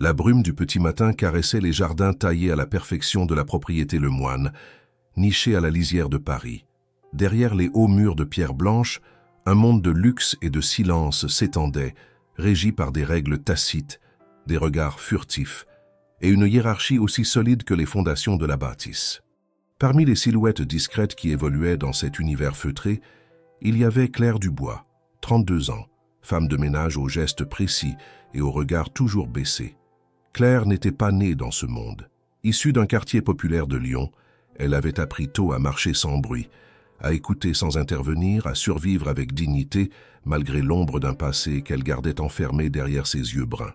La brume du petit matin caressait les jardins taillés à la perfection de la propriété Lemoine, nichés à la lisière de Paris. Derrière les hauts murs de pierre blanche, un monde de luxe et de silence s'étendait, régi par des règles tacites, des regards furtifs et une hiérarchie aussi solide que les fondations de la bâtisse. Parmi les silhouettes discrètes qui évoluaient dans cet univers feutré, il y avait Claire Dubois, 32 ans, femme de ménage aux gestes précis et au regard toujours baissé. Claire n'était pas née dans ce monde. Issue d'un quartier populaire de Lyon, elle avait appris tôt à marcher sans bruit, à écouter sans intervenir, à survivre avec dignité, malgré l'ombre d'un passé qu'elle gardait enfermé derrière ses yeux bruns.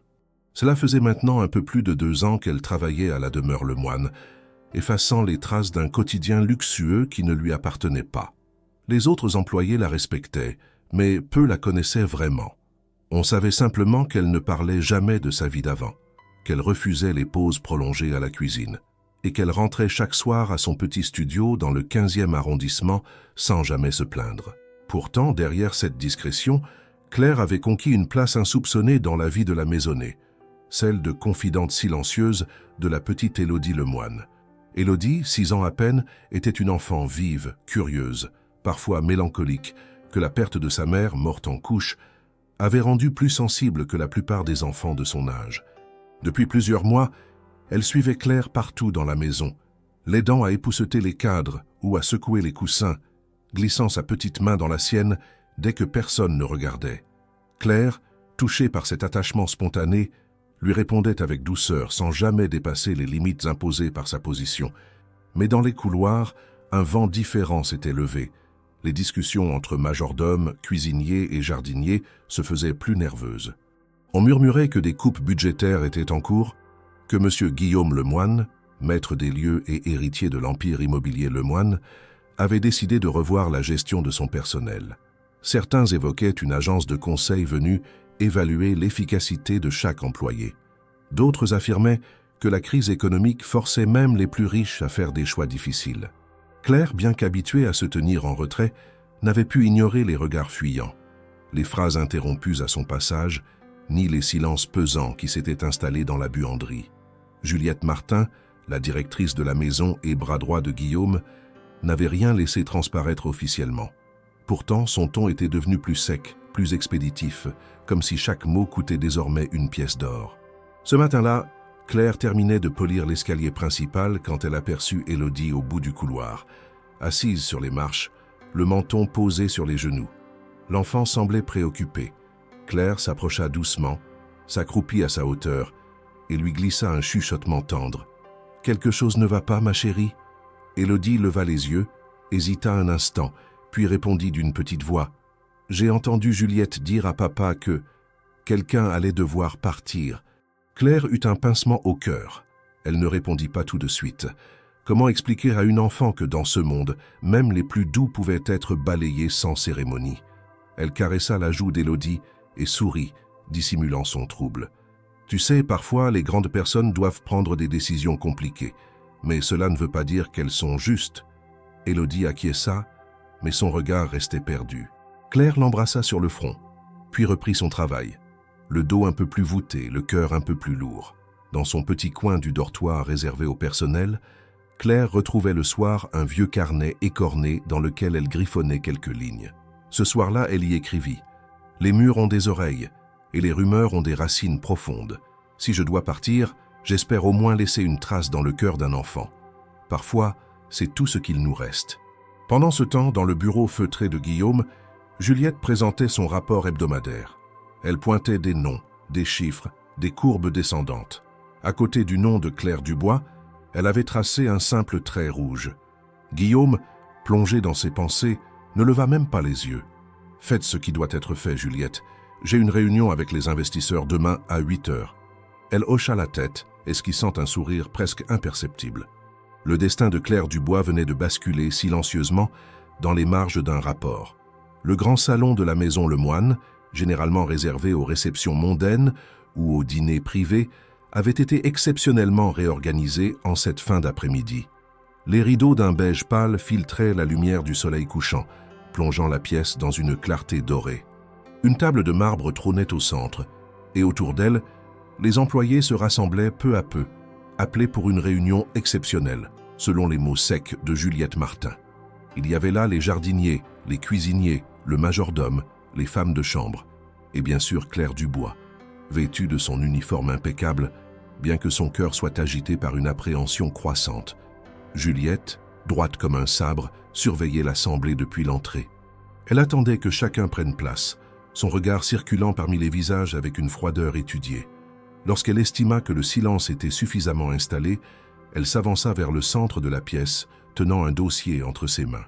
Cela faisait maintenant un peu plus de 2 ans qu'elle travaillait à la demeure Lemoine, effaçant les traces d'un quotidien luxueux qui ne lui appartenait pas. Les autres employés la respectaient, mais peu la connaissaient vraiment. On savait simplement qu'elle ne parlait jamais de sa vie d'avant, qu'elle refusait les pauses prolongées à la cuisine, et qu'elle rentrait chaque soir à son petit studio dans le 15e arrondissement sans jamais se plaindre. Pourtant, derrière cette discrétion, Claire avait conquis une place insoupçonnée dans la vie de la maisonnée, celle de confidente silencieuse de la petite Élodie Lemoine. Élodie, 6 ans à peine, était une enfant vive, curieuse, parfois mélancolique, que la perte de sa mère, morte en couche, avait rendue plus sensible que la plupart des enfants de son âge. Depuis plusieurs mois, elle suivait Claire partout dans la maison, l'aidant à épousseter les cadres ou à secouer les coussins, glissant sa petite main dans la sienne dès que personne ne regardait. Claire, touchée par cet attachement spontané, lui répondait avec douceur sans jamais dépasser les limites imposées par sa position. Mais dans les couloirs, un vent différent s'était levé. Les discussions entre majordomes, cuisiniers et jardiniers se faisaient plus nerveuses. On murmurait que des coupes budgétaires étaient en cours, que M. Guillaume Lemoine, maître des lieux et héritier de l'empire immobilier Lemoine, avait décidé de revoir la gestion de son personnel. Certains évoquaient une agence de conseil venue évaluer l'efficacité de chaque employé. D'autres affirmaient que la crise économique forçait même les plus riches à faire des choix difficiles. Claire, bien qu'habituée à se tenir en retrait, n'avait pu ignorer les regards fuyants, les phrases interrompues à son passage, ni les silences pesants qui s'étaient installés dans la buanderie. Juliette Martin, la directrice de la maison et bras droit de Guillaume, n'avait rien laissé transparaître officiellement. Pourtant, son ton était devenu plus sec, plus expéditif, comme si chaque mot coûtait désormais une pièce d'or. Ce matin-là, Claire terminait de polir l'escalier principal quand elle aperçut Élodie au bout du couloir, assise sur les marches, le menton posé sur les genoux. L'enfant semblait préoccupé. Claire s'approcha doucement, s'accroupit à sa hauteur et lui glissa un chuchotement tendre. « Quelque chose ne va pas, ma chérie ?» Élodie leva les yeux, hésita un instant, puis répondit d'une petite voix. « J'ai entendu Juliette dire à papa que quelqu'un allait devoir partir. » Claire eut un pincement au cœur. Elle ne répondit pas tout de suite. Comment expliquer à une enfant que dans ce monde, même les plus doux pouvaient être balayés sans cérémonie? Elle caressa la joue d'Élodie et sourit, dissimulant son trouble. « Tu sais, parfois, les grandes personnes doivent prendre des décisions compliquées, mais cela ne veut pas dire qu'elles sont justes. » Élodie acquiesça, mais son regard restait perdu. Claire l'embrassa sur le front, puis reprit son travail, le dos un peu plus voûté, le cœur un peu plus lourd. Dans son petit coin du dortoir réservé au personnel, Claire retrouvait le soir un vieux carnet écorné dans lequel elle griffonnait quelques lignes. Ce soir-là, elle y écrivit « Les murs ont des oreilles et les rumeurs ont des racines profondes. Si je dois partir, j'espère au moins laisser une trace dans le cœur d'un enfant. Parfois, c'est tout ce qu'il nous reste. » Pendant ce temps, dans le bureau feutré de Guillaume, Juliette présentait son rapport hebdomadaire. Elle pointait des noms, des chiffres, des courbes descendantes. À côté du nom de Claire Dubois, elle avait tracé un simple trait rouge. Guillaume, plongé dans ses pensées, ne leva même pas les yeux. « Faites ce qui doit être fait, Juliette. J'ai une réunion avec les investisseurs demain à 8 heures. » Elle hocha la tête, esquissant un sourire presque imperceptible. Le destin de Claire Dubois venait de basculer silencieusement dans les marges d'un rapport. Le grand salon de la maison Lemoine, généralement réservé aux réceptions mondaines ou aux dîners privés, avait été exceptionnellement réorganisé en cette fin d'après-midi. Les rideaux d'un beige pâle filtraient la lumière du soleil couchant, plongeant la pièce dans une clarté dorée. Une table de marbre trônait au centre, et autour d'elle, Les employés se rassemblaient peu à peu, appelés pour une réunion exceptionnelle, selon les mots secs de Juliette Martin. Il y avait là les jardiniers, les cuisiniers, le majordome, les femmes de chambre, et bien sûr Claire Dubois, vêtue de son uniforme impeccable, bien que son cœur soit agité par une appréhension croissante. Juliette, droite comme un sabre, surveillait l'assemblée depuis l'entrée. Elle attendait que chacun prenne place, son regard circulant parmi les visages avec une froideur étudiée. Lorsqu'elle estima que le silence était suffisamment installé, elle s'avança vers le centre de la pièce, tenant un dossier entre ses mains.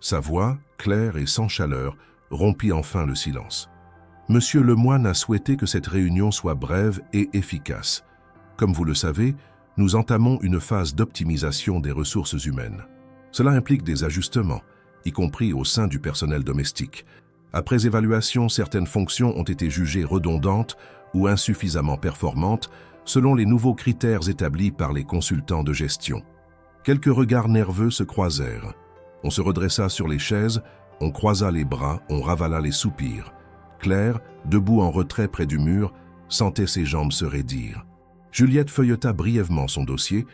Sa voix, claire et sans chaleur, rompit enfin le silence. Monsieur Lemoine a souhaité que cette réunion soit brève et efficace. Comme vous le savez, nous entamons une phase d'optimisation des ressources humaines. Cela implique des ajustements, y compris au sein du personnel domestique. Après évaluation, certaines fonctions ont été jugées redondantes ou insuffisamment performantes selon les nouveaux critères établis par les consultants de gestion. Quelques regards nerveux se croisèrent. On se redressa sur les chaises, on croisa les bras, on ravala les soupirs. Claire, debout en retrait près du mur, sentait ses jambes se raidir. Juliette feuilleta brièvement son dossier,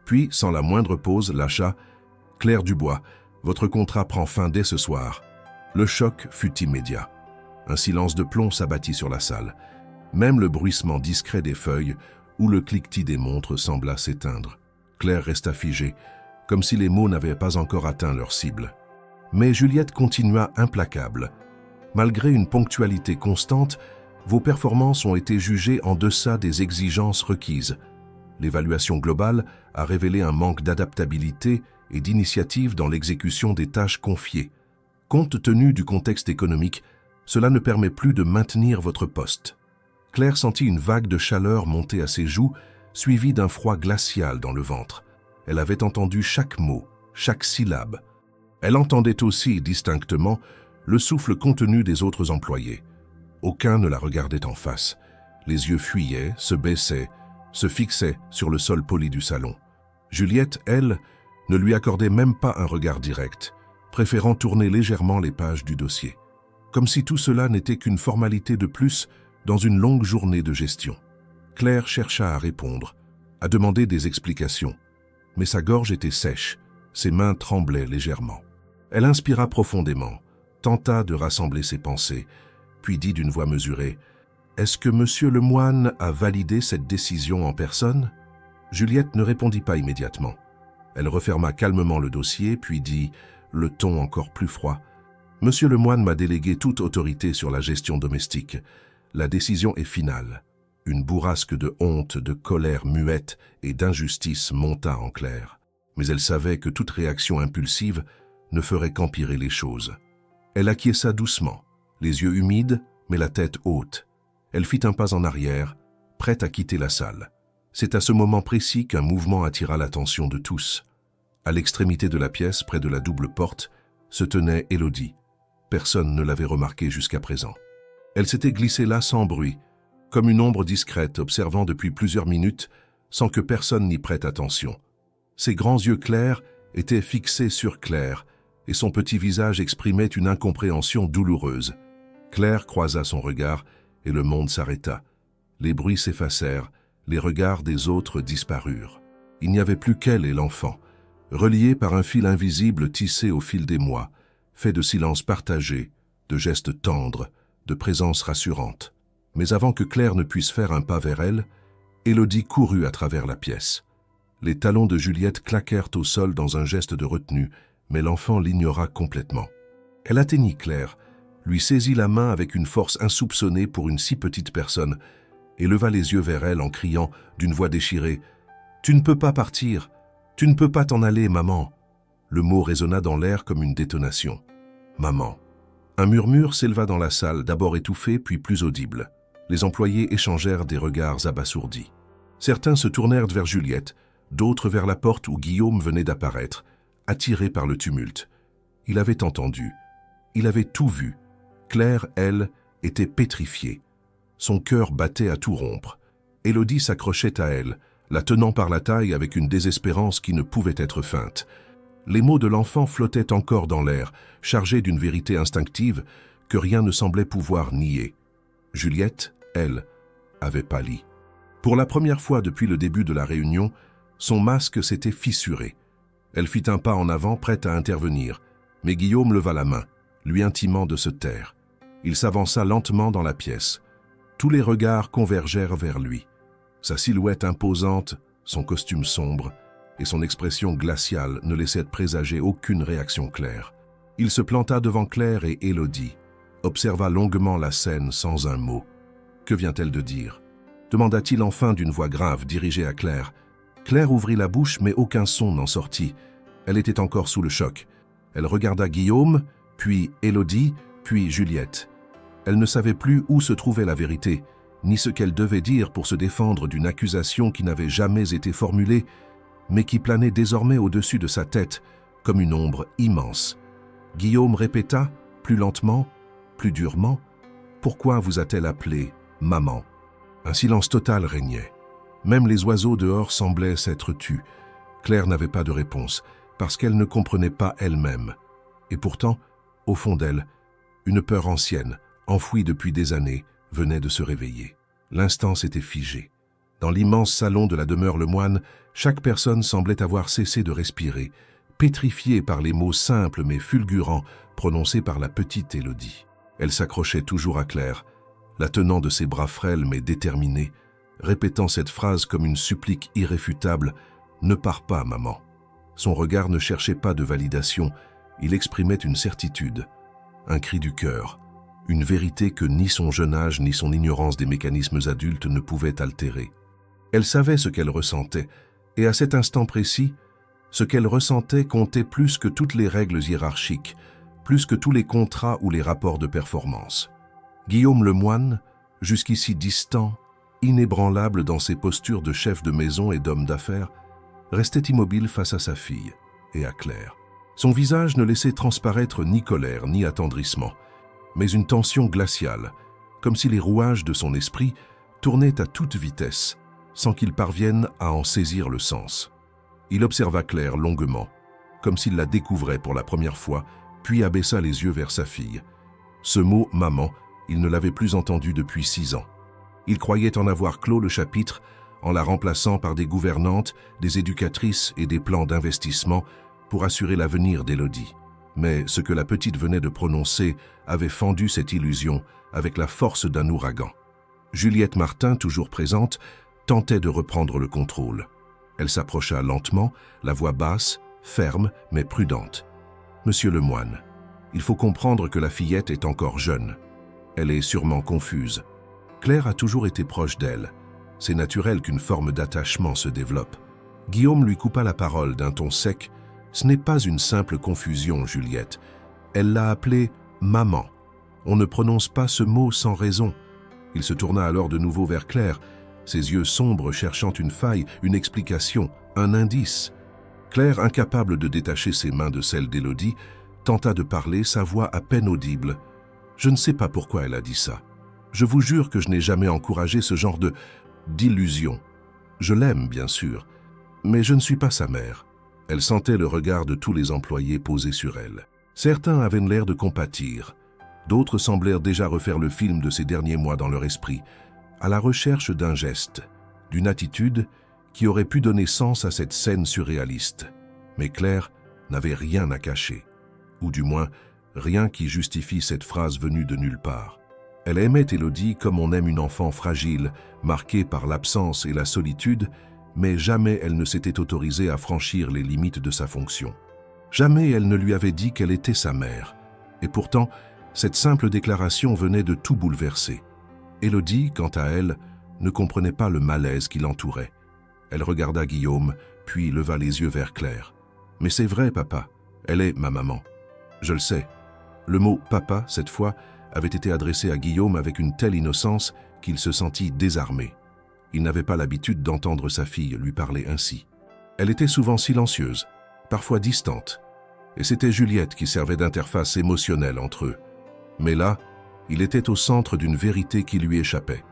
puis, sans la moindre pause, lâcha « Claire Dubois, votre contrat prend fin dès ce soir ». Le choc fut immédiat. Un silence de plomb s'abattit sur la salle. Même le bruissement discret des feuilles ou le cliquetis des montres sembla s'éteindre. Claire resta figée, comme si les mots n'avaient pas encore atteint leur cible. Mais Juliette continua implacable. Malgré une ponctualité constante, vos performances ont été jugées en deçà des exigences requises. L'évaluation globale a révélé un manque d'adaptabilité et d'initiative dans l'exécution des tâches confiées. Compte tenu du contexte économique, cela ne permet plus de maintenir votre poste. Claire sentit une vague de chaleur monter à ses joues, suivie d'un froid glacial dans le ventre. Elle avait entendu chaque mot, chaque syllabe. Elle entendait aussi distinctement le souffle contenu des autres employés. Aucun ne la regardait en face. Les yeux fuyaient, se baissaient, se fixaient sur le sol poli du salon. Juliette, elle, ne lui accordait même pas un regard direct, préférant tourner légèrement les pages du dossier. Comme si tout cela n'était qu'une formalité de plus dans une longue journée de gestion. Claire chercha à répondre, à demander des explications. Mais sa gorge était sèche, ses mains tremblaient légèrement. Elle inspira profondément, tenta de rassembler ses pensées, puis dit d'une voix mesurée « Est-ce que Monsieur Lemoine a validé cette décision en personne ?» Juliette ne répondit pas immédiatement. Elle referma calmement le dossier, puis dit, le ton encore plus froid « Monsieur Lemoine m'a délégué toute autorité sur la gestion domestique. La décision est finale. » Une bourrasque de honte, de colère muette et d'injustice monta en Claire. Mais elle savait que toute réaction impulsive ne ferait qu'empirer les choses. Elle acquiesça doucement, les yeux humides, mais la tête haute. Elle fit un pas en arrière, prête à quitter la salle. C'est à ce moment précis qu'un mouvement attira l'attention de tous. À l'extrémité de la pièce, près de la double porte, se tenait Élodie. Personne ne l'avait remarquée jusqu'à présent. Elle s'était glissée là sans bruit, comme une ombre discrète observant depuis plusieurs minutes sans que personne n'y prête attention. Ses grands yeux clairs étaient fixés sur Claire et son petit visage exprimait une incompréhension douloureuse. Claire croisa son regard et le monde s'arrêta. Les bruits s'effacèrent, les regards des autres disparurent. Il n'y avait plus qu'elle et l'enfant, reliés par un fil invisible tissé au fil des mois, fait de silence partagé, de gestes tendres, de présence rassurante. Mais avant que Claire ne puisse faire un pas vers elle, Élodie courut à travers la pièce. Les talons de Juliette claquèrent au sol dans un geste de retenue, mais l'enfant l'ignora complètement. Elle atteignit Claire, lui saisit la main avec une force insoupçonnée pour une si petite personne, et leva les yeux vers elle en criant d'une voix déchirée « Tu ne peux pas partir, tu ne peux pas t'en aller, maman !» Le mot résonna dans l'air comme une détonation. « Maman !» Un murmure s'éleva dans la salle, d'abord étouffé, puis plus audible. Les employés échangèrent des regards abasourdis. Certains se tournèrent vers Juliette, d'autres vers la porte où Guillaume venait d'apparaître, attiré par le tumulte. Il avait entendu, il avait tout vu. Claire, elle, était pétrifiée. Son cœur battait à tout rompre. Élodie s'accrochait à elle, la tenant par la taille avec une désespérance qui ne pouvait être feinte. Les mots de l'enfant flottaient encore dans l'air, chargés d'une vérité instinctive que rien ne semblait pouvoir nier. Juliette, elle, avait pâli. Pour la première fois depuis le début de la réunion, son masque s'était fissuré. Elle fit un pas en avant, prête à intervenir, mais Guillaume leva la main, lui intimant de se taire. Il s'avança lentement dans la pièce. Tous les regards convergèrent vers lui. Sa silhouette imposante, son costume sombre et son expression glaciale ne laissaient présager aucune réaction claire. Il se planta devant Claire et Élodie, observa longuement la scène sans un mot. « Que vient-elle de dire ?» demanda-t-il enfin d'une voix grave dirigée à Claire. Claire ouvrit la bouche, mais aucun son n'en sortit. Elle était encore sous le choc. Elle regarda Guillaume, puis Élodie, puis Juliette. Elle ne savait plus où se trouvait la vérité, ni ce qu'elle devait dire pour se défendre d'une accusation qui n'avait jamais été formulée, mais qui planait désormais au-dessus de sa tête, comme une ombre immense. Guillaume répéta, plus lentement, plus durement, « Pourquoi vous a-t-elle appelé maman ?» Un silence total régnait. Même les oiseaux dehors semblaient s'être tus. Claire n'avait pas de réponse, parce qu'elle ne comprenait pas elle-même. Et pourtant, au fond d'elle, une peur ancienne, enfouie depuis des années, venait de se réveiller. L'instant s'était figé. Dans l'immense salon de la demeure Lemoine, chaque personne semblait avoir cessé de respirer, pétrifiée par les mots simples mais fulgurants prononcés par la petite Élodie. Elle s'accrochait toujours à Claire, la tenant de ses bras frêles mais déterminés, répétant cette phrase comme une supplique irréfutable « Ne pars pas, maman ». Son regard ne cherchait pas de validation, il exprimait une certitude, un cri du cœur, une vérité que ni son jeune âge ni son ignorance des mécanismes adultes ne pouvaient altérer. Elle savait ce qu'elle ressentait, et à cet instant précis, ce qu'elle ressentait comptait plus que toutes les règles hiérarchiques, plus que tous les contrats ou les rapports de performance. Guillaume Lemoine, jusqu'ici distant, inébranlable dans ses postures de chef de maison et d'homme d'affaires, restait immobile face à sa fille et à Claire. Son visage ne laissait transparaître ni colère ni attendrissement, mais une tension glaciale, comme si les rouages de son esprit tournaient à toute vitesse, sans qu'il parvienne à en saisir le sens. Il observa Claire longuement, comme s'il la découvrait pour la première fois, puis abaissa les yeux vers sa fille. Ce mot « maman », il ne l'avait plus entendu depuis 6 ans. Il croyait en avoir clos le chapitre en la remplaçant par des gouvernantes, des éducatrices et des plans d'investissement pour assurer l'avenir d'Élodie. Mais ce que la petite venait de prononcer avait fendu cette illusion avec la force d'un ouragan. Juliette Martin, toujours présente, tentait de reprendre le contrôle. Elle s'approcha lentement, la voix basse, ferme mais prudente. « Monsieur Lemoine, il faut comprendre que la fillette est encore jeune. Elle est sûrement confuse. Claire a toujours été proche d'elle. C'est naturel qu'une forme d'attachement se développe. » Guillaume lui coupa la parole d'un ton sec. « Ce n'est pas une simple confusion, Juliette. Elle l'a appelée « maman ». On ne prononce pas ce mot sans raison. Il se tourna alors de nouveau vers Claire, ses yeux sombres cherchant une faille, une explication, un indice. Claire, incapable de détacher ses mains de celles d'Élodie, tenta de parler, sa voix à peine audible. « Je ne sais pas pourquoi elle a dit ça. Je vous jure que je n'ai jamais encouragé ce genre d'illusion. Je l'aime, bien sûr, mais je ne suis pas sa mère. » Elle sentait le regard de tous les employés posés sur elle. Certains avaient l'air de compatir. D'autres semblèrent déjà refaire le film de ces derniers mois dans leur esprit, à la recherche d'un geste, d'une attitude qui aurait pu donner sens à cette scène surréaliste. Mais Claire n'avait rien à cacher, ou du moins rien qui justifie cette phrase venue de nulle part. Elle aimait Élodie comme on aime une enfant fragile, marquée par l'absence et la solitude, mais jamais elle ne s'était autorisée à franchir les limites de sa fonction. Jamais elle ne lui avait dit qu'elle était sa mère. Et pourtant, cette simple déclaration venait de tout bouleverser. Élodie, quant à elle, ne comprenait pas le malaise qui l'entourait. Elle regarda Guillaume, puis leva les yeux vers Claire. « Mais c'est vrai, papa, elle est ma maman. » « Je le sais. » Le mot « papa », cette fois, avait été adressé à Guillaume avec une telle innocence qu'il se sentit désarmé. Il n'avait pas l'habitude d'entendre sa fille lui parler ainsi. Elle était souvent silencieuse, parfois distante, et c'était Juliette qui servait d'interface émotionnelle entre eux. Mais là, il était au centre d'une vérité qui lui échappait,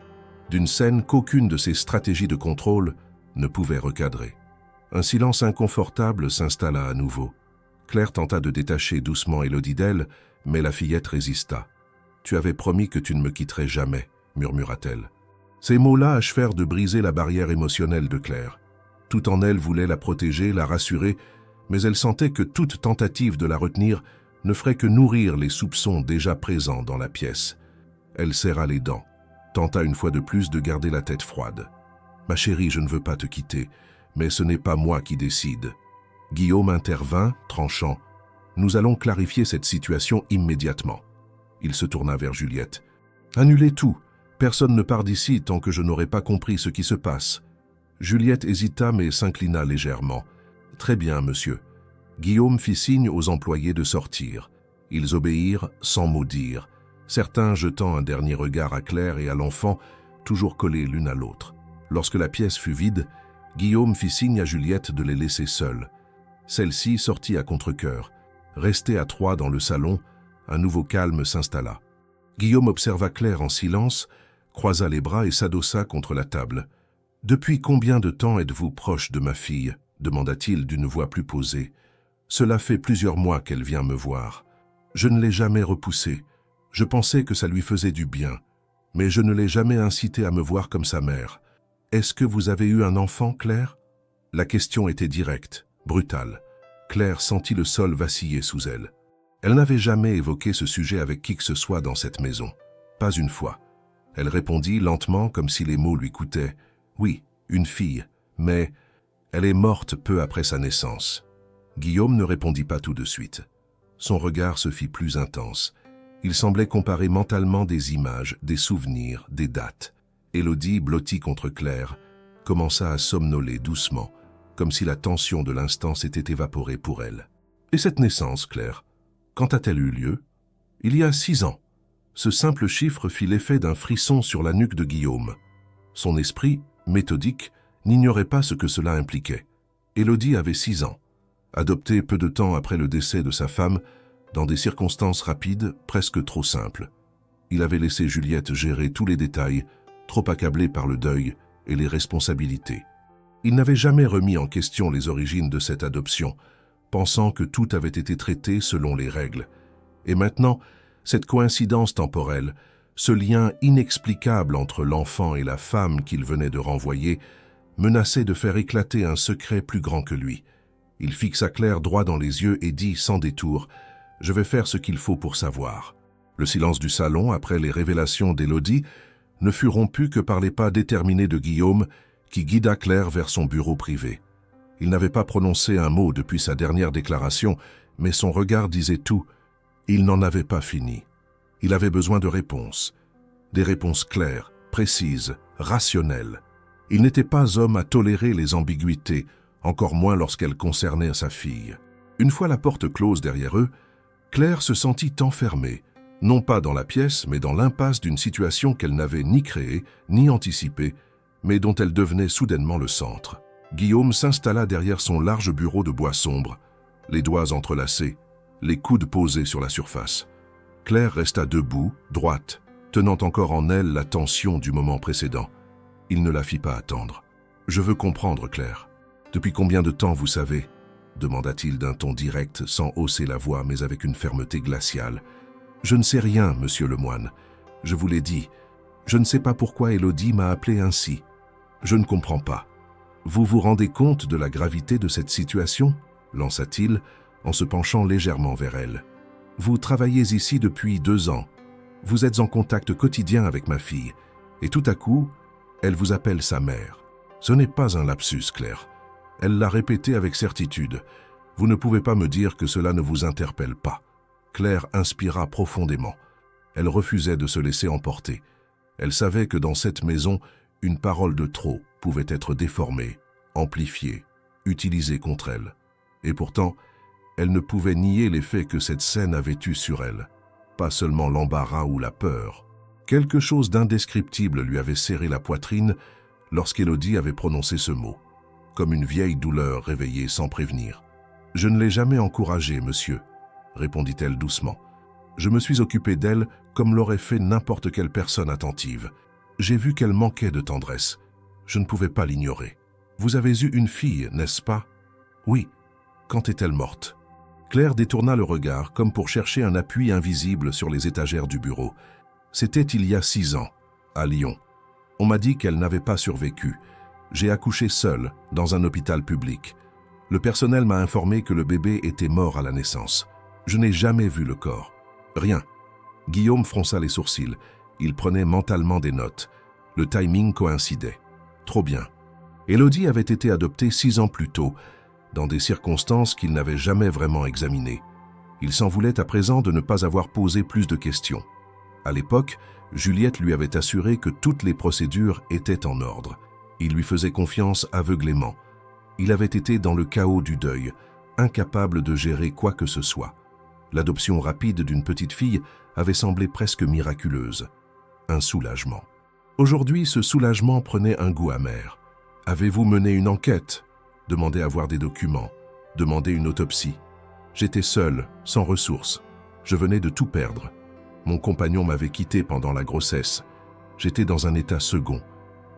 d'une scène qu'aucune de ses stratégies de contrôle ne pouvait recadrer. Un silence inconfortable s'installa à nouveau. Claire tenta de détacher doucement Élodie d'elle, mais la fillette résista. « Tu avais promis que tu ne me quitterais jamais », murmura-t-elle. Ces mots-là achevèrent de briser la barrière émotionnelle de Claire. Tout en elle voulait la protéger, la rassurer, mais elle sentait que toute tentative de la retenir ne ferait que nourrir les soupçons déjà présents dans la pièce. Elle serra les dents, tenta une fois de plus de garder la tête froide. « Ma chérie, je ne veux pas te quitter, mais ce n'est pas moi qui décide. » Guillaume intervint, tranchant. « Nous allons clarifier cette situation immédiatement. » Il se tourna vers Juliette. « Annulez tout. Personne ne part d'ici tant que je n'aurai pas compris ce qui se passe. » Juliette hésita mais s'inclina légèrement. « Très bien, monsieur. » Guillaume fit signe aux employés de sortir. Ils obéirent sans mot dire, certains jetant un dernier regard à Claire et à l'enfant, toujours collés l'une à l'autre. Lorsque la pièce fut vide, Guillaume fit signe à Juliette de les laisser seuls. Celle-ci sortit à contre-cœur. Restés à trois dans le salon, un nouveau calme s'installa. Guillaume observa Claire en silence, croisa les bras et s'adossa contre la table. « Depuis combien de temps êtes-vous proche de ma fille ?» demanda-t-il d'une voix plus posée. « Cela fait plusieurs mois qu'elle vient me voir. Je ne l'ai jamais repoussée. Je pensais que ça lui faisait du bien. Mais je ne l'ai jamais incitée à me voir comme sa mère. Est-ce que vous avez eu un enfant, Claire ?» La question était directe, brutale. Claire sentit le sol vaciller sous elle. Elle n'avait jamais évoqué ce sujet avec qui que ce soit dans cette maison. Pas une fois. Elle répondit lentement comme si les mots lui coûtaient. « Oui, une fille, mais elle est morte peu après sa naissance. » Guillaume ne répondit pas tout de suite. Son regard se fit plus intense. Il semblait comparer mentalement des images, des souvenirs, des dates. Élodie, blottie contre Claire, commença à somnoler doucement, comme si la tension de l'instant s'était évaporée pour elle. « Et cette naissance, Claire, quand a-t-elle eu lieu ?»« Il y a 6 ans. » Ce simple chiffre fit l'effet d'un frisson sur la nuque de Guillaume. Son esprit, méthodique, n'ignorait pas ce que cela impliquait. Élodie avait 6 ans. Adoptée peu de temps après le décès de sa femme, dans des circonstances rapides, presque trop simples. Il avait laissé Juliette gérer tous les détails, trop accablée par le deuil et les responsabilités. Il n'avait jamais remis en question les origines de cette adoption, pensant que tout avait été traité selon les règles. Et maintenant, cette coïncidence temporelle, ce lien inexplicable entre l'enfant et la femme qu'il venait de renvoyer, menaçait de faire éclater un secret plus grand que lui. Il fixa Claire droit dans les yeux et dit sans détour « Je vais faire ce qu'il faut pour savoir. » Le silence du salon, après les révélations d'Élodie, ne fut rompu que par les pas déterminés de Guillaume, qui guida Claire vers son bureau privé. Il n'avait pas prononcé un mot depuis sa dernière déclaration, mais son regard disait tout. Il n'en avait pas fini. Il avait besoin de réponses. Des réponses claires, précises, rationnelles. Il n'était pas homme à tolérer les ambiguïtés, encore moins lorsqu'elles concernaient sa fille. Une fois la porte close derrière eux, Claire se sentit enfermée, non pas dans la pièce, mais dans l'impasse d'une situation qu'elle n'avait ni créée, ni anticipée, mais dont elle devenait soudainement le centre. Guillaume s'installa derrière son large bureau de bois sombre, les doigts entrelacés, les coudes posés sur la surface. Claire resta debout, droite, tenant encore en elle la tension du moment précédent. Il ne la fit pas attendre. « Je veux comprendre, Claire. Depuis combien de temps vous savez ?» demanda-t-il d'un ton direct, sans hausser la voix, mais avec une fermeté glaciale. « Je ne sais rien, monsieur le moine. Je vous l'ai dit. Je ne sais pas pourquoi Élodie m'a appelé ainsi. Je ne comprends pas. Vous vous rendez compte de la gravité de cette situation ?» lança-t-il, en se penchant légèrement vers elle. « Vous travaillez ici depuis 2 ans. Vous êtes en contact quotidien avec ma fille. Et tout à coup, elle vous appelle sa mère. Ce n'est pas un lapsus, Claire. Elle l'a répété avec certitude. Vous ne pouvez pas me dire que cela ne vous interpelle pas. » Claire inspira profondément. Elle refusait de se laisser emporter. Elle savait que dans cette maison, une parole de trop pouvait être déformée, amplifiée, utilisée contre elle. Et pourtant, elle ne pouvait nier l'effet que cette scène avait eu sur elle. Pas seulement l'embarras ou la peur. Quelque chose d'indescriptible lui avait serré la poitrine lorsqu'Élodie avait prononcé ce mot, comme une vieille douleur réveillée sans prévenir. « Je ne l'ai jamais encouragée, monsieur, » répondit-elle doucement. « Je me suis occupé d'elle comme l'aurait fait n'importe quelle personne attentive. J'ai vu qu'elle manquait de tendresse. Je ne pouvais pas l'ignorer. Vous avez eu une fille, n'est-ce pas ? » ?»« Oui. Quand est-elle morte ?» Claire détourna le regard comme pour chercher un appui invisible sur les étagères du bureau. « C'était il y a 6 ans, à Lyon. On m'a dit qu'elle n'avait pas survécu. J'ai accouché seul, dans un hôpital public. Le personnel m'a informé que le bébé était mort à la naissance. Je n'ai jamais vu le corps. Rien. Guillaume fronça les sourcils. Il prenait mentalement des notes. Le timing coïncidait. Trop bien. Élodie avait été adoptée 6 ans plus tôt, dans des circonstances qu'il n'avait jamais vraiment examinées. Il s'en voulait à présent de ne pas avoir posé plus de questions. À l'époque, Juliette lui avait assuré que toutes les procédures étaient en ordre. Il lui faisait confiance aveuglément. Il avait été dans le chaos du deuil, incapable de gérer quoi que ce soit. L'adoption rapide d'une petite fille avait semblé presque miraculeuse. Un soulagement. Aujourd'hui, ce soulagement prenait un goût amer. « Avez-vous mené une enquête ?» Demandé à voir des documents. Demandé une autopsie. J'étais seul, sans ressources. Je venais de tout perdre. Mon compagnon m'avait quitté pendant la grossesse. J'étais dans un état second.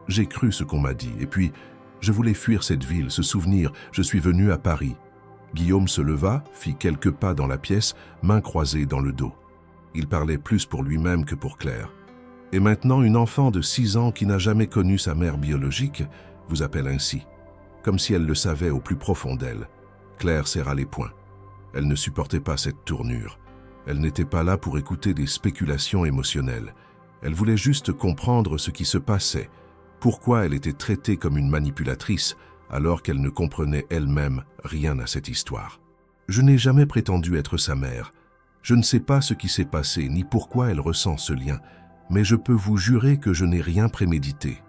J'ai cru ce qu'on m'a dit, et puis je voulais fuir cette ville, ce souvenir. Je suis venu à Paris. Guillaume se leva, fit quelques pas dans la pièce, mains croisées dans le dos. Il parlait plus pour lui-même que pour Claire. Et maintenant, une enfant de 6 ans qui n'a jamais connu sa mère biologique vous appelle ainsi, comme si elle le savait au plus profond d'elle. Claire serra les poings. Elle ne supportait pas cette tournure. Elle n'était pas là pour écouter des spéculations émotionnelles. Elle voulait juste comprendre ce qui se passait, pourquoi elle était traitée comme une manipulatrice alors qu'elle ne comprenait elle-même rien à cette histoire. Je n'ai jamais prétendu être sa mère. Je ne sais pas ce qui s'est passé ni pourquoi elle ressent ce lien, mais je peux vous jurer que je n'ai rien prémédité.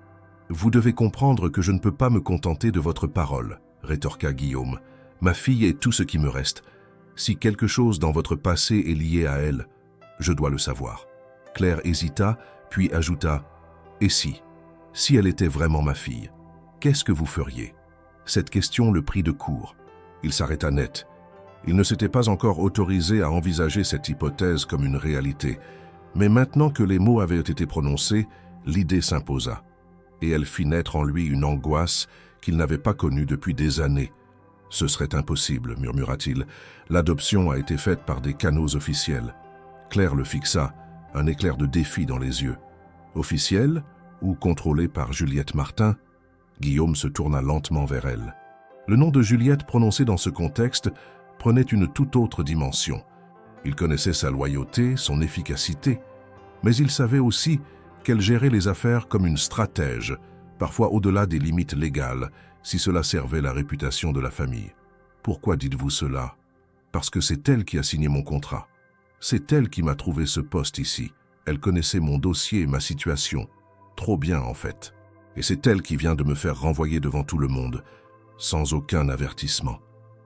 Vous devez comprendre que je ne peux pas me contenter de votre parole, rétorqua Guillaume. Ma fille est tout ce qui me reste. Si quelque chose dans votre passé est lié à elle, je dois le savoir. Claire hésita, puis ajouta « Et si elle était vraiment ma fille, qu'est-ce que vous feriez ?» Cette question le prit de court. Il s'arrêta net. Il ne s'était pas encore autorisé à envisager cette hypothèse comme une réalité. Mais maintenant que les mots avaient été prononcés, l'idée s'imposa. Et elle fit naître en lui une angoisse qu'il n'avait pas connue depuis des années. « Ce serait impossible, murmura-t-il. L'adoption a été faite par des canaux officiels. » Claire le fixa, un éclair de défi dans les yeux. « Officiel ou contrôlé par Juliette Martin ?» Guillaume se tourna lentement vers elle. Le nom de Juliette prononcé dans ce contexte prenait une toute autre dimension. Il connaissait sa loyauté, son efficacité, mais il savait aussi qu'elle gérait les affaires comme une stratège, parfois au-delà des limites légales, si cela servait la réputation de la famille. Pourquoi dites-vous cela? Parce que c'est elle qui a signé mon contrat. C'est elle qui m'a trouvé ce poste ici. Elle connaissait mon dossier et ma situation. Trop bien, en fait. Et c'est elle qui vient de me faire renvoyer devant tout le monde, sans aucun avertissement.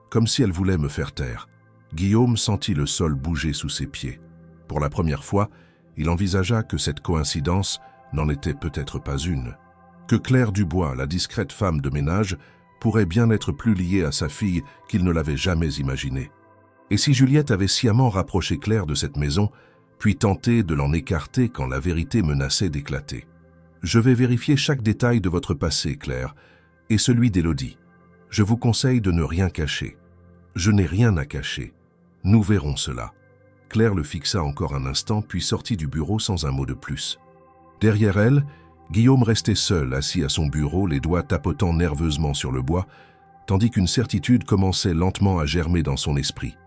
Comme si elle voulait me faire taire. Guillaume sentit le sol bouger sous ses pieds. Pour la première fois, il envisagea que cette coïncidence n'en était peut-être pas une. Que Claire Dubois, la discrète femme de ménage, pourrait bien être plus liée à sa fille qu'il ne l'avait jamais imaginé. Et si Juliette avait sciemment rapproché Claire de cette maison, puis tenté de l'en écarter quand la vérité menaçait d'éclater. Je vais vérifier chaque détail de votre passé, Claire, et celui d'Élodie. Je vous conseille de ne rien cacher. Je n'ai rien à cacher. Nous verrons cela. Claire le fixa encore un instant, puis sortit du bureau sans un mot de plus. Derrière elle, Guillaume restait seul, assis à son bureau, les doigts tapotant nerveusement sur le bois, tandis qu'une certitude commençait lentement à germer dans son esprit.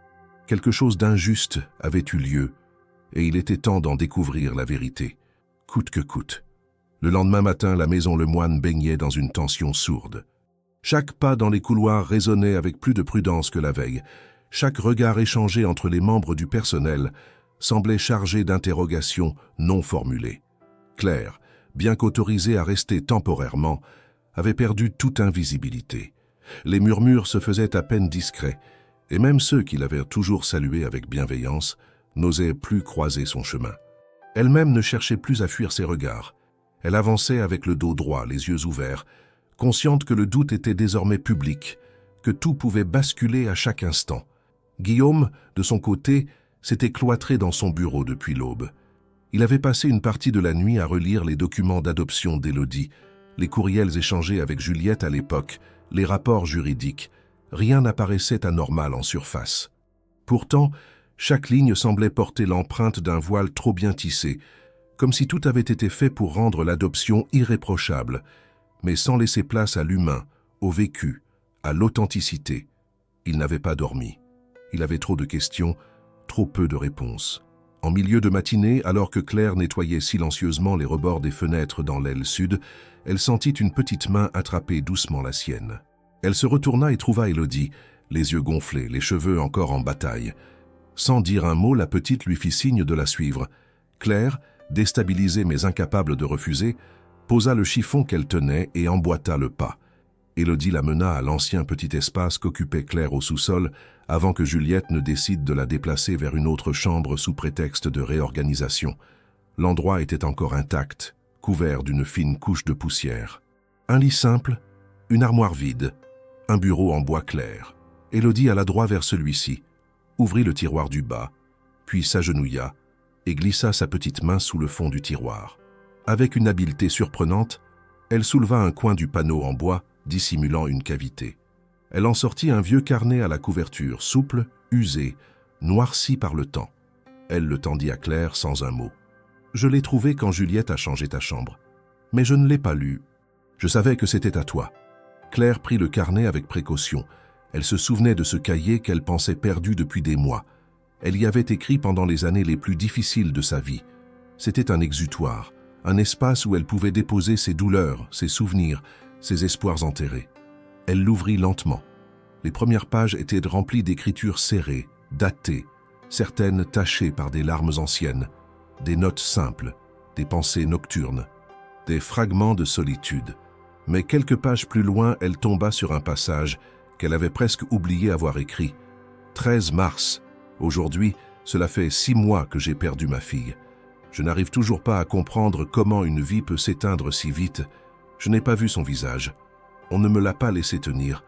Quelque chose d'injuste avait eu lieu, et il était temps d'en découvrir la vérité, coûte que coûte. Le lendemain matin, la maison Lemoine baignait dans une tension sourde. Chaque pas dans les couloirs résonnait avec plus de prudence que la veille. Chaque regard échangé entre les membres du personnel semblait chargé d'interrogations non formulées. Claire, bien qu'autorisée à rester temporairement, avait perdu toute invisibilité. Les murmures se faisaient à peine discrets, et même ceux qui l'avaient toujours saluée avec bienveillance n'osaient plus croiser son chemin. Elle-même ne cherchait plus à fuir ses regards. Elle avançait avec le dos droit, les yeux ouverts, consciente que le doute était désormais public, que tout pouvait basculer à chaque instant. Guillaume, de son côté, s'était cloîtré dans son bureau depuis l'aube. Il avait passé une partie de la nuit à relire les documents d'adoption d'Élodie, les courriels échangés avec Juliette à l'époque, les rapports juridiques. Rien n'apparaissait anormal en surface. Pourtant, chaque ligne semblait porter l'empreinte d'un voile trop bien tissé, comme si tout avait été fait pour rendre l'adoption irréprochable, mais sans laisser place à l'humain, au vécu, à l'authenticité. Il n'avait pas dormi. Il avait trop de questions, trop peu de réponses. En milieu de matinée, alors que Claire nettoyait silencieusement les rebords des fenêtres dans l'aile sud, elle sentit une petite main attraper doucement la sienne. Elle se retourna et trouva Élodie, les yeux gonflés, les cheveux encore en bataille. Sans dire un mot, la petite lui fit signe de la suivre. Claire, déstabilisée mais incapable de refuser, posa le chiffon qu'elle tenait et emboîta le pas. Élodie la mena à l'ancien petit espace qu'occupait Claire au sous-sol avant que Juliette ne décide de la déplacer vers une autre chambre sous prétexte de réorganisation. L'endroit était encore intact, couvert d'une fine couche de poussière. Un lit simple, une armoire vide, un bureau en bois clair. Élodie alla droit vers celui-ci, ouvrit le tiroir du bas, puis s'agenouilla et glissa sa petite main sous le fond du tiroir. Avec une habileté surprenante, elle souleva un coin du panneau en bois, dissimulant une cavité. Elle en sortit un vieux carnet à la couverture, souple, usé, noirci par le temps. Elle le tendit à Claire sans un mot. « Je l'ai trouvé quand Juliette a changé ta chambre. Mais je ne l'ai pas lu. Je savais que c'était à toi. » Claire prit le carnet avec précaution. Elle se souvenait de ce cahier qu'elle pensait perdu depuis des mois. Elle y avait écrit pendant les années les plus difficiles de sa vie. C'était un exutoire, un espace où elle pouvait déposer ses douleurs, ses souvenirs, ses espoirs enterrés. Elle l'ouvrit lentement. Les premières pages étaient remplies d'écritures serrées, datées, certaines tachées par des larmes anciennes, des notes simples, des pensées nocturnes, des fragments de solitude. Mais quelques pages plus loin, elle tomba sur un passage qu'elle avait presque oublié avoir écrit. « 13 mars. Aujourd'hui, cela fait 6 mois que j'ai perdu ma fille. Je n'arrive toujours pas à comprendre comment une vie peut s'éteindre si vite. Je n'ai pas vu son visage. On ne me l'a pas laissé tenir.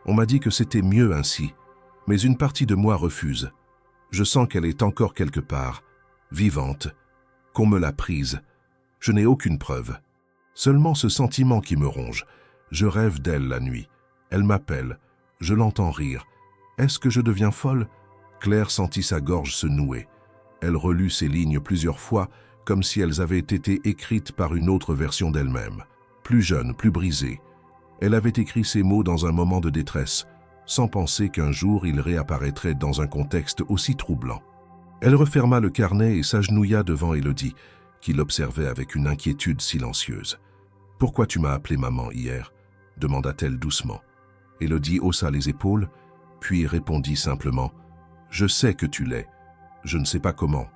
On m'a dit que c'était mieux ainsi. Mais une partie de moi refuse. Je sens qu'elle est encore quelque part, vivante, qu'on me l'a prise. Je n'ai aucune preuve. Seulement ce sentiment qui me ronge. Je rêve d'elle la nuit. Elle m'appelle. Je l'entends rire. Est-ce que je deviens folle ? Claire sentit sa gorge se nouer. Elle relut ces lignes plusieurs fois, comme si elles avaient été écrites par une autre version d'elle-même. Plus jeune, plus brisée. Elle avait écrit ces mots dans un moment de détresse, sans penser qu'un jour ils réapparaîtraient dans un contexte aussi troublant. Elle referma le carnet et s'agenouilla devant Élodie, qui l'observait avec une inquiétude silencieuse. « Pourquoi tu m'as appelé maman hier ?» demanda-t-elle doucement. Élodie haussa les épaules, puis répondit simplement « Je sais que tu l'es. Je ne sais pas comment,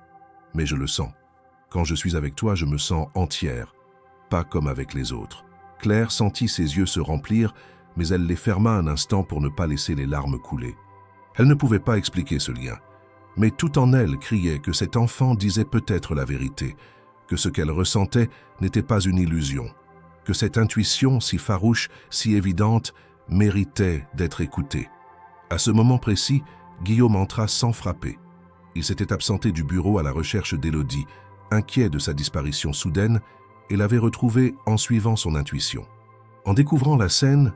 mais je le sens. Quand je suis avec toi, je me sens entière, pas comme avec les autres. » Claire sentit ses yeux se remplir, mais elle les ferma un instant pour ne pas laisser les larmes couler. Elle ne pouvait pas expliquer ce lien, mais tout en elle criait que cet enfant disait peut-être la vérité, que ce qu'elle ressentait n'était pas une illusion, que cette intuition si farouche, si évidente, méritait d'être écoutée. À ce moment précis, Guillaume entra sans frapper. Il s'était absenté du bureau à la recherche d'Élodie, inquiet de sa disparition soudaine, et l'avait retrouvée en suivant son intuition. En découvrant la scène,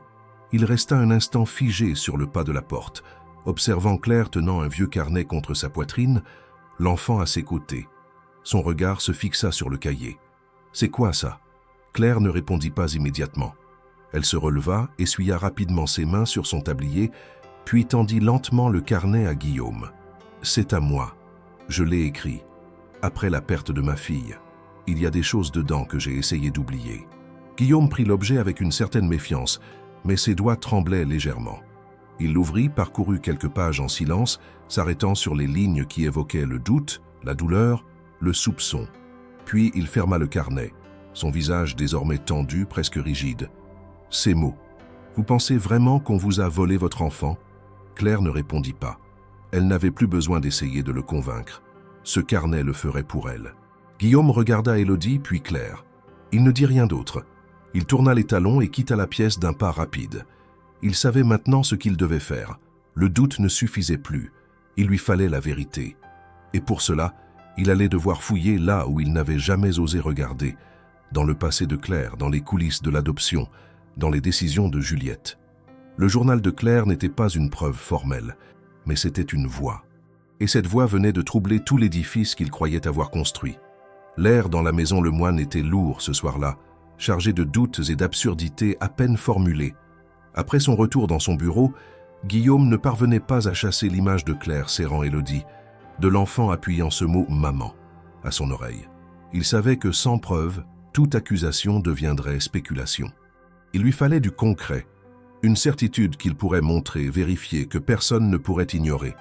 il resta un instant figé sur le pas de la porte, observant Claire tenant un vieux carnet contre sa poitrine, l'enfant à ses côtés. Son regard se fixa sur le cahier. « C'est quoi ça ?» Claire ne répondit pas immédiatement. Elle se releva, essuya rapidement ses mains sur son tablier, puis tendit lentement le carnet à Guillaume. « C'est à moi. Je l'ai écrit. Après la perte de ma fille. Il y a des choses dedans que j'ai essayé d'oublier. » Guillaume prit l'objet avec une certaine méfiance, mais ses doigts tremblaient légèrement. Il l'ouvrit, parcourut quelques pages en silence, s'arrêtant sur les lignes qui évoquaient le doute, la douleur, le soupçon. Puis il ferma le carnet, son visage désormais tendu, presque rigide. Ces mots. « Vous pensez vraiment qu'on vous a volé votre enfant ?» Claire ne répondit pas. Elle n'avait plus besoin d'essayer de le convaincre. Ce carnet le ferait pour elle. Guillaume regarda Élodie, puis Claire. Il ne dit rien d'autre. Il tourna les talons et quitta la pièce d'un pas rapide. Il savait maintenant ce qu'il devait faire. Le doute ne suffisait plus. Il lui fallait la vérité. Et pour cela, il allait devoir fouiller là où il n'avait jamais osé regarder, dans le passé de Claire, dans les coulisses de l'adoption, dans les décisions de Juliette. Le journal de Claire n'était pas une preuve formelle, mais c'était une voix. Et cette voix venait de troubler tout l'édifice qu'il croyait avoir construit. L'air dans la maison Lemoine était lourd ce soir-là, chargé de doutes et d'absurdités à peine formulées. Après son retour dans son bureau, Guillaume ne parvenait pas à chasser l'image de Claire serrant Élodie, de l'enfant appuyant ce mot « maman » à son oreille. Il savait que sans preuve, toute accusation deviendrait spéculation. Il lui fallait du concret, une certitude qu'il pourrait montrer, vérifier, que personne ne pourrait ignorer.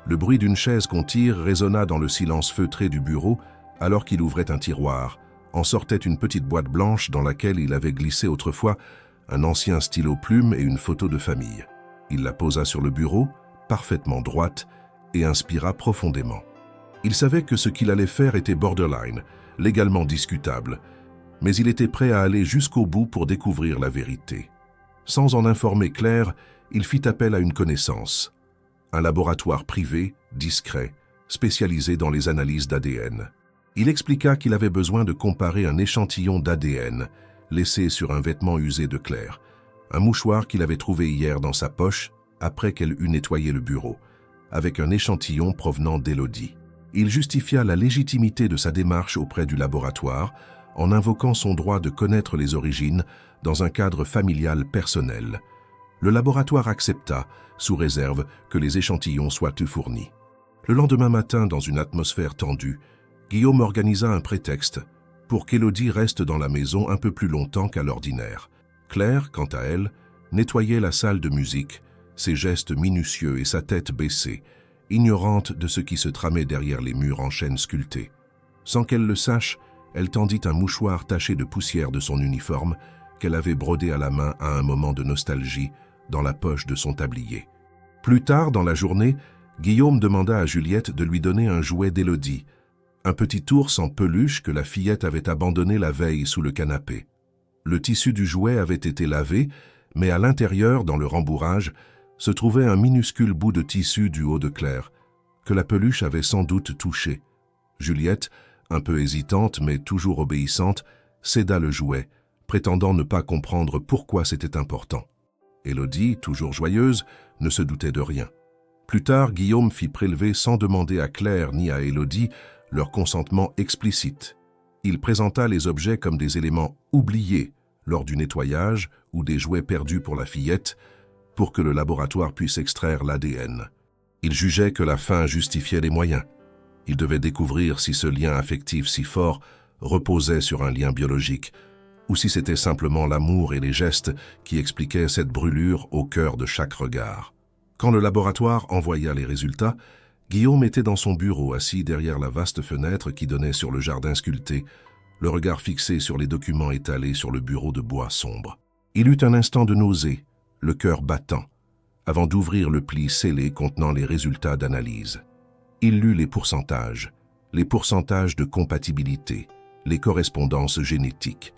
Le bruit d'une chaise qu'on tire résonna dans le silence feutré du bureau alors qu'il ouvrait un tiroir. En sortait une petite boîte blanche dans laquelle il avait glissé autrefois un ancien stylo plume et une photo de famille. Il la posa sur le bureau, parfaitement droite, et inspira profondément. Il savait que ce qu'il allait faire était borderline, légalement discutable, mais il était prêt à aller jusqu'au bout pour découvrir la vérité. Sans en informer Claire, il fit appel à une connaissance, un laboratoire privé, discret, spécialisé dans les analyses d'ADN. Il expliqua qu'il avait besoin de comparer un échantillon d'ADN laissé sur un vêtement usé de Claire, un mouchoir qu'il avait trouvé hier dans sa poche après qu'elle eut nettoyé le bureau, avec un échantillon provenant d'Élodie. Il justifia la légitimité de sa démarche auprès du laboratoire en invoquant son droit de connaître les origines dans un cadre familial personnel. Le laboratoire accepta, sous réserve que les échantillons soient fournis. Le lendemain matin, dans une atmosphère tendue, Guillaume organisa un prétexte pour qu'Élodie reste dans la maison un peu plus longtemps qu'à l'ordinaire. Claire, quant à elle, nettoyait la salle de musique, ses gestes minutieux et sa tête baissée, ignorante de ce qui se tramait derrière les murs en chêne sculpté. Sans qu'elle le sache, elle tendit un mouchoir taché de poussière de son uniforme qu'elle avait brodé à la main à un moment de nostalgie dans la poche de son tablier. Plus tard dans la journée, Guillaume demanda à Juliette de lui donner un jouet d'Élodie, un petit ours en peluche que la fillette avait abandonné la veille sous le canapé. Le tissu du jouet avait été lavé, mais à l'intérieur, dans le rembourrage, se trouvait un minuscule bout de tissu du haut de Claire, que la peluche avait sans doute touché. Juliette, un peu hésitante mais toujours obéissante, céda le jouet, prétendant ne pas comprendre pourquoi c'était important. Élodie, toujours joyeuse, ne se doutait de rien. Plus tard, Guillaume fit prélever sans demander à Claire ni à Élodie leur consentement explicite. Il présenta les objets comme des éléments oubliés lors du nettoyage ou des jouets perdus pour la fillette, pour que le laboratoire puisse extraire l'ADN. Il jugeait que la fin justifiait les moyens. Il devait découvrir si ce lien affectif si fort reposait sur un lien biologique, ou si c'était simplement l'amour et les gestes qui expliquaient cette brûlure au cœur de chaque regard. Quand le laboratoire envoya les résultats, Guillaume était dans son bureau, assis derrière la vaste fenêtre qui donnait sur le jardin sculpté, le regard fixé sur les documents étalés sur le bureau de bois sombre. Il eut un instant de nausée, le cœur battant, avant d'ouvrir le pli scellé contenant les résultats d'analyse. Il lut les pourcentages de compatibilité, les correspondances génétiques.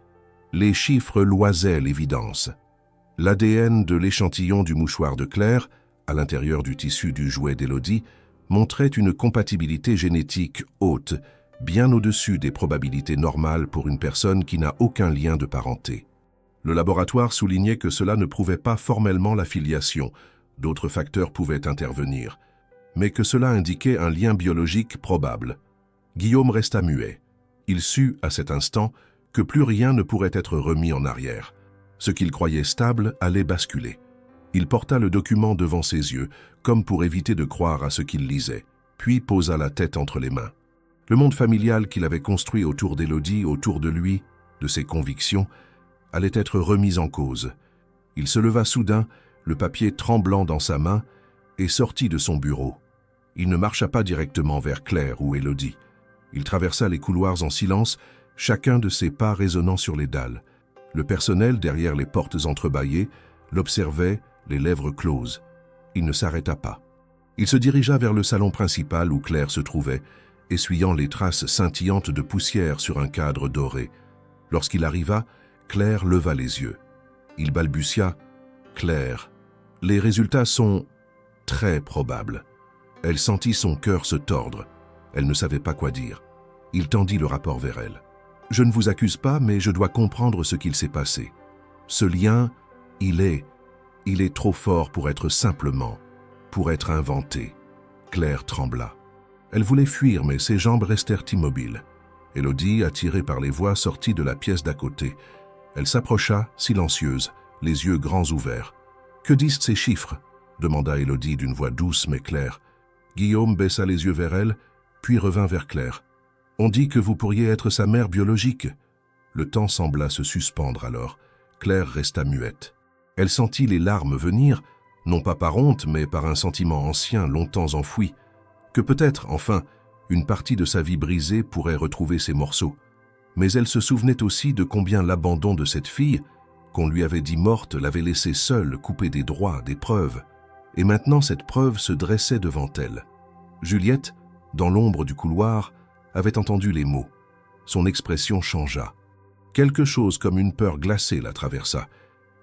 Les chiffres loisaient l'évidence. L'ADN de l'échantillon du mouchoir de Claire, à l'intérieur du tissu du jouet d'Élodie, montrait une compatibilité génétique haute, bien au-dessus des probabilités normales pour une personne qui n'a aucun lien de parenté. Le laboratoire soulignait que cela ne prouvait pas formellement la filiation, d'autres facteurs pouvaient intervenir, mais que cela indiquait un lien biologique probable. Guillaume resta muet. Il sut, à cet instant, que plus rien ne pourrait être remis en arrière. Ce qu'il croyait stable allait basculer. Il porta le document devant ses yeux, comme pour éviter de croire à ce qu'il lisait, puis posa la tête entre les mains. Le monde familial qu'il avait construit autour d'Élodie, autour de lui, de ses convictions, allait être remis en cause. Il se leva soudain, le papier tremblant dans sa main, et sortit de son bureau. Il ne marcha pas directement vers Claire ou Élodie. Il traversa les couloirs en silence, chacun de ses pas résonnant sur les dalles. Le personnel, derrière les portes entrebâillées, l'observait, les lèvres closes. Il ne s'arrêta pas. Il se dirigea vers le salon principal où Claire se trouvait, essuyant les traces scintillantes de poussière sur un cadre doré. Lorsqu'il arriva, Claire leva les yeux. Il balbutia « Claire, les résultats sont très probables. » Elle sentit son cœur se tordre. Elle ne savait pas quoi dire. Il tendit le rapport vers elle. « Je ne vous accuse pas, mais je dois comprendre ce qu'il s'est passé. Ce lien, il est trop fort pour être inventé. » Claire trembla. Elle voulait fuir, mais ses jambes restèrent immobiles. Élodie, attirée par les voix, sortit de la pièce d'à côté. Elle s'approcha, silencieuse, les yeux grands ouverts. « Que disent ces chiffres ?» demanda Élodie d'une voix douce mais claire. Guillaume baissa les yeux vers elle, puis revint vers Claire. « On dit que vous pourriez être sa mère biologique. » Le temps sembla se suspendre alors. Claire resta muette. Elle sentit les larmes venir, non pas par honte, mais par un sentiment ancien, longtemps enfoui, que peut-être, enfin, une partie de sa vie brisée pourrait retrouver ses morceaux. Mais elle se souvenait aussi de combien l'abandon de cette fille, qu'on lui avait dit morte, l'avait laissée seule, coupée des droits, des preuves. Et maintenant cette preuve se dressait devant elle. Juliette, dans l'ombre du couloir, avait entendu les mots. Son expression changea. Quelque chose comme une peur glacée la traversa.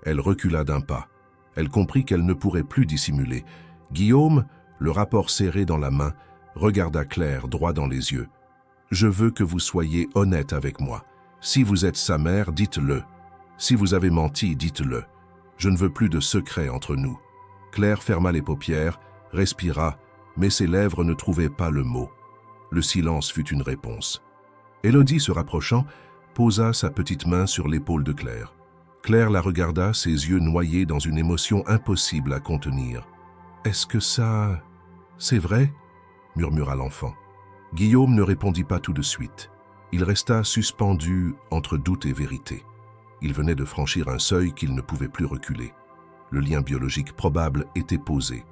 Elle recula d'un pas. Elle comprit qu'elle ne pourrait plus dissimuler. Guillaume, le rapport serré dans la main, regarda Claire droit dans les yeux. « Je veux que vous soyez honnête avec moi. Si vous êtes sa mère, dites-le. Si vous avez menti, dites-le. Je ne veux plus de secrets entre nous. » Claire ferma les paupières, respira, mais ses lèvres ne trouvaient pas le mot. Le silence fut une réponse. Élodie, se rapprochant, posa sa petite main sur l'épaule de Claire. Claire la regarda, ses yeux noyés dans une émotion impossible à contenir. « Est-ce que ça... c'est vrai ?» murmura l'enfant. Guillaume ne répondit pas tout de suite. Il resta suspendu entre doute et vérité. Il venait de franchir un seuil qu'il ne pouvait plus reculer. Le lien biologique probable était posé.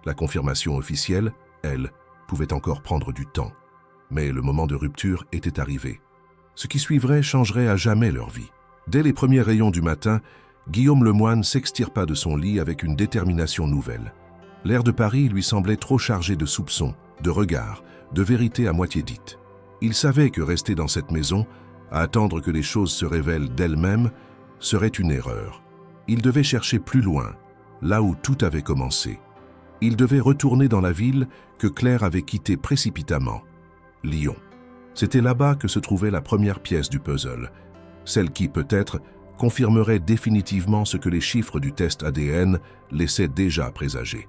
La confirmation officielle, elle, pouvait encore prendre du temps. Mais le moment de rupture était arrivé. Ce qui suivrait changerait à jamais leur vie. Dès les premiers rayons du matin, Guillaume Lemoine s'extirpa de son lit avec une détermination nouvelle. L'air de Paris lui semblait trop chargé de soupçons, de regards, de vérités à moitié dites. Il savait que rester dans cette maison, à attendre que les choses se révèlent d'elles-mêmes, serait une erreur. Il devait chercher plus loin, là où tout avait commencé. Il devait retourner dans la ville que Claire avait quittée précipitamment, Lyon. C'était là-bas que se trouvait la première pièce du puzzle, celle qui, peut-être, confirmerait définitivement ce que les chiffres du test ADN laissaient déjà présager.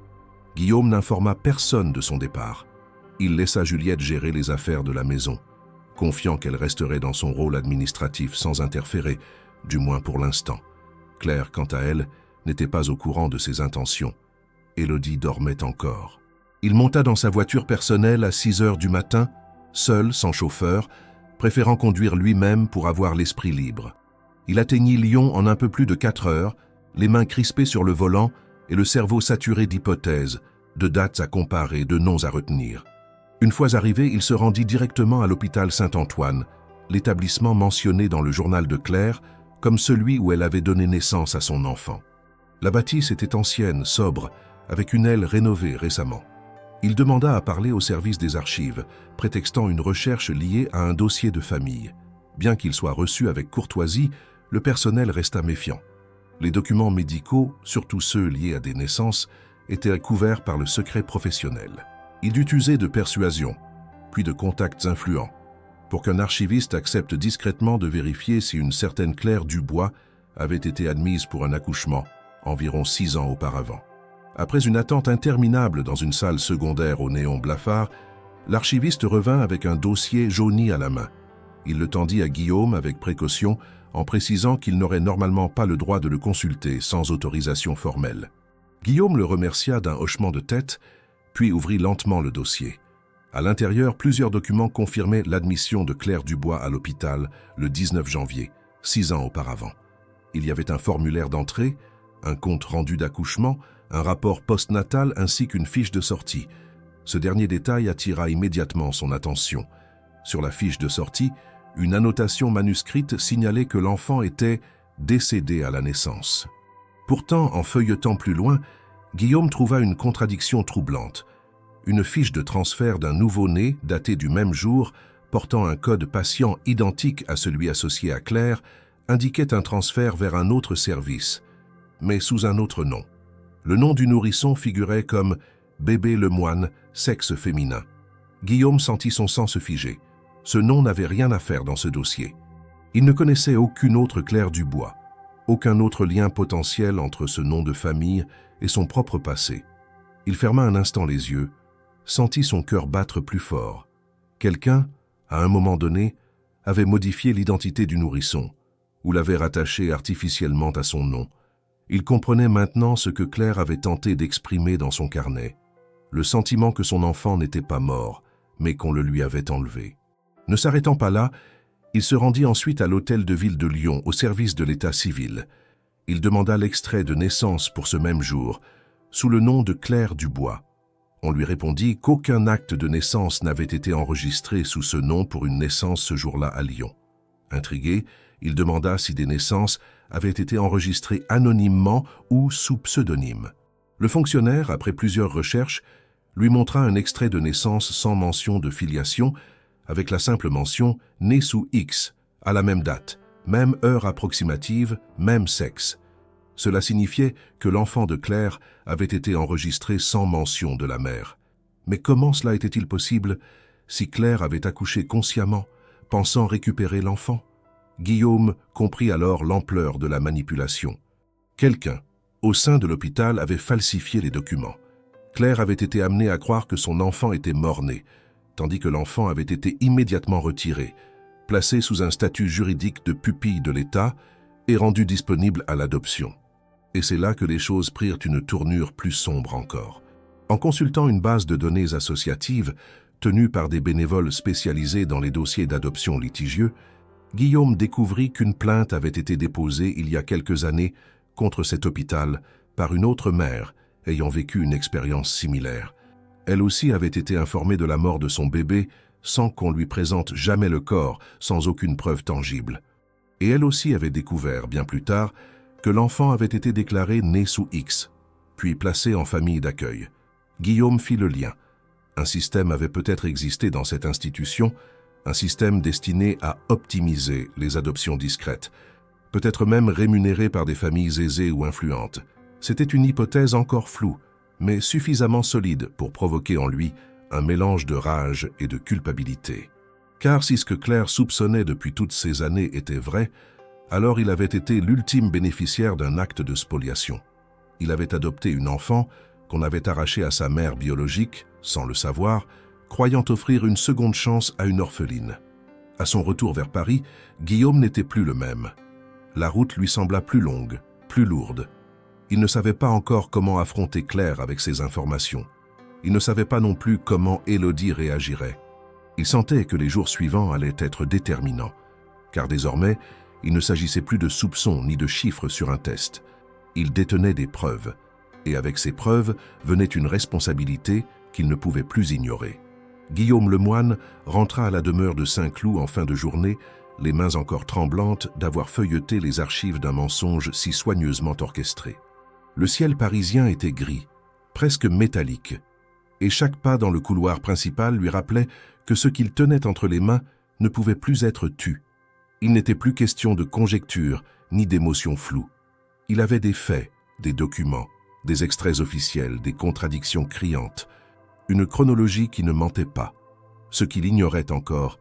Guillaume n'informa personne de son départ. Il laissa Juliette gérer les affaires de la maison, confiant qu'elle resterait dans son rôle administratif sans interférer, du moins pour l'instant. Claire, quant à elle, n'était pas au courant de ses intentions. Élodie dormait encore. Il monta dans sa voiture personnelle à 6 heures du matin, seul, sans chauffeur, préférant conduire lui-même pour avoir l'esprit libre. Il atteignit Lyon en un peu plus de 4 heures, les mains crispées sur le volant et le cerveau saturé d'hypothèses, de dates à comparer, de noms à retenir. Une fois arrivé, il se rendit directement à l'hôpital Saint-Antoine, l'établissement mentionné dans le journal de Claire comme celui où elle avait donné naissance à son enfant. La bâtisse était ancienne, sobre, avec une aile rénovée récemment. Il demanda à parler au service des archives, prétextant une recherche liée à un dossier de famille. Bien qu'il soit reçu avec courtoisie, le personnel resta méfiant. Les documents médicaux, surtout ceux liés à des naissances, étaient couverts par le secret professionnel. Il dut user de persuasion, puis de contacts influents, pour qu'un archiviste accepte discrètement de vérifier si une certaine Claire Dubois avait été admise pour un accouchement, environ 6 ans auparavant. Après une attente interminable dans une salle secondaire au néon blafard, l'archiviste revint avec un dossier jauni à la main. Il le tendit à Guillaume avec précaution, en précisant qu'il n'aurait normalement pas le droit de le consulter sans autorisation formelle. Guillaume le remercia d'un hochement de tête, puis ouvrit lentement le dossier. À l'intérieur, plusieurs documents confirmaient l'admission de Claire Dubois à l'hôpital le 19 janvier, 6 ans auparavant. Il y avait un formulaire d'entrée, un compte rendu d'accouchement, un rapport postnatal ainsi qu'une fiche de sortie. Ce dernier détail attira immédiatement son attention. Sur la fiche de sortie, une annotation manuscrite signalait que l'enfant était décédé à la naissance. Pourtant, en feuilletant plus loin, Guillaume trouva une contradiction troublante. Une fiche de transfert d'un nouveau-né daté du même jour, portant un code patient identique à celui associé à Claire, indiquait un transfert vers un autre service, mais sous un autre nom. Le nom du nourrisson figurait comme « Bébé Lemoine, sexe féminin ». Guillaume sentit son sang se figer. Ce nom n'avait rien à faire dans ce dossier. Il ne connaissait aucune autre Claire Dubois, aucun autre lien potentiel entre ce nom de famille et son propre passé. Il ferma un instant les yeux, sentit son cœur battre plus fort. Quelqu'un, à un moment donné, avait modifié l'identité du nourrisson, ou l'avait rattaché artificiellement à son nom. Il comprenait maintenant ce que Claire avait tenté d'exprimer dans son carnet, le sentiment que son enfant n'était pas mort, mais qu'on le lui avait enlevé. Ne s'arrêtant pas là, il se rendit ensuite à l'hôtel de ville de Lyon, au service de l'état civil. Il demanda l'extrait de naissance pour ce même jour, sous le nom de Claire Dubois. On lui répondit qu'aucun acte de naissance n'avait été enregistré sous ce nom pour une naissance ce jour-là à Lyon. Intrigué, il demanda si des naissances avaient été enregistrées anonymement ou sous pseudonyme. Le fonctionnaire, après plusieurs recherches, lui montra un extrait de naissance sans mention de filiation, avec la simple mention « né sous X », à la même date, même heure approximative, même sexe. Cela signifiait que l'enfant de Claire avait été enregistré sans mention de la mère. Mais comment cela était-il possible si Claire avait accouché consciemment, pensant récupérer l'enfant? Guillaume comprit alors l'ampleur de la manipulation. Quelqu'un, au sein de l'hôpital, avait falsifié les documents. Claire avait été amenée à croire que son enfant était mort-né, tandis que l'enfant avait été immédiatement retiré, placé sous un statut juridique de pupille de l'État et rendu disponible à l'adoption. Et c'est là que les choses prirent une tournure plus sombre encore. En consultant une base de données associative, tenue par des bénévoles spécialisés dans les dossiers d'adoption litigieux, Guillaume découvrit qu'une plainte avait été déposée il y a quelques années contre cet hôpital par une autre mère ayant vécu une expérience similaire. Elle aussi avait été informée de la mort de son bébé sans qu'on lui présente jamais le corps, sans aucune preuve tangible. Et elle aussi avait découvert, bien plus tard, que l'enfant avait été déclaré né sous X, puis placé en famille d'accueil. Guillaume fit le lien. Un système avait peut-être existé dans cette institution, un système destiné à optimiser les adoptions discrètes, peut-être même rémunéré par des familles aisées ou influentes. C'était une hypothèse encore floue, mais suffisamment solide pour provoquer en lui un mélange de rage et de culpabilité. Car si ce que Claire soupçonnait depuis toutes ces années était vrai, alors il avait été l'ultime bénéficiaire d'un acte de spoliation. Il avait adopté une enfant qu'on avait arrachée à sa mère biologique, sans le savoir, croyant offrir une seconde chance à une orpheline. À son retour vers Paris, Guillaume n'était plus le même. La route lui sembla plus longue, plus lourde. Il ne savait pas encore comment affronter Claire avec ces informations. Il ne savait pas non plus comment Élodie réagirait. Il sentait que les jours suivants allaient être déterminants, car désormais, il ne s'agissait plus de soupçons ni de chiffres sur un test. Il détenait des preuves, et avec ces preuves venait une responsabilité qu'il ne pouvait plus ignorer. Guillaume Lemoine rentra à la demeure de Saint-Cloud en fin de journée, les mains encore tremblantes d'avoir feuilleté les archives d'un mensonge si soigneusement orchestré. Le ciel parisien était gris, presque métallique, et chaque pas dans le couloir principal lui rappelait que ce qu'il tenait entre les mains ne pouvait plus être tu. Il n'était plus question de conjectures ni d'émotions floues. Il avait des faits, des documents, des extraits officiels, des contradictions criantes, une chronologie qui ne mentait pas. Ce qu'il ignorait encore,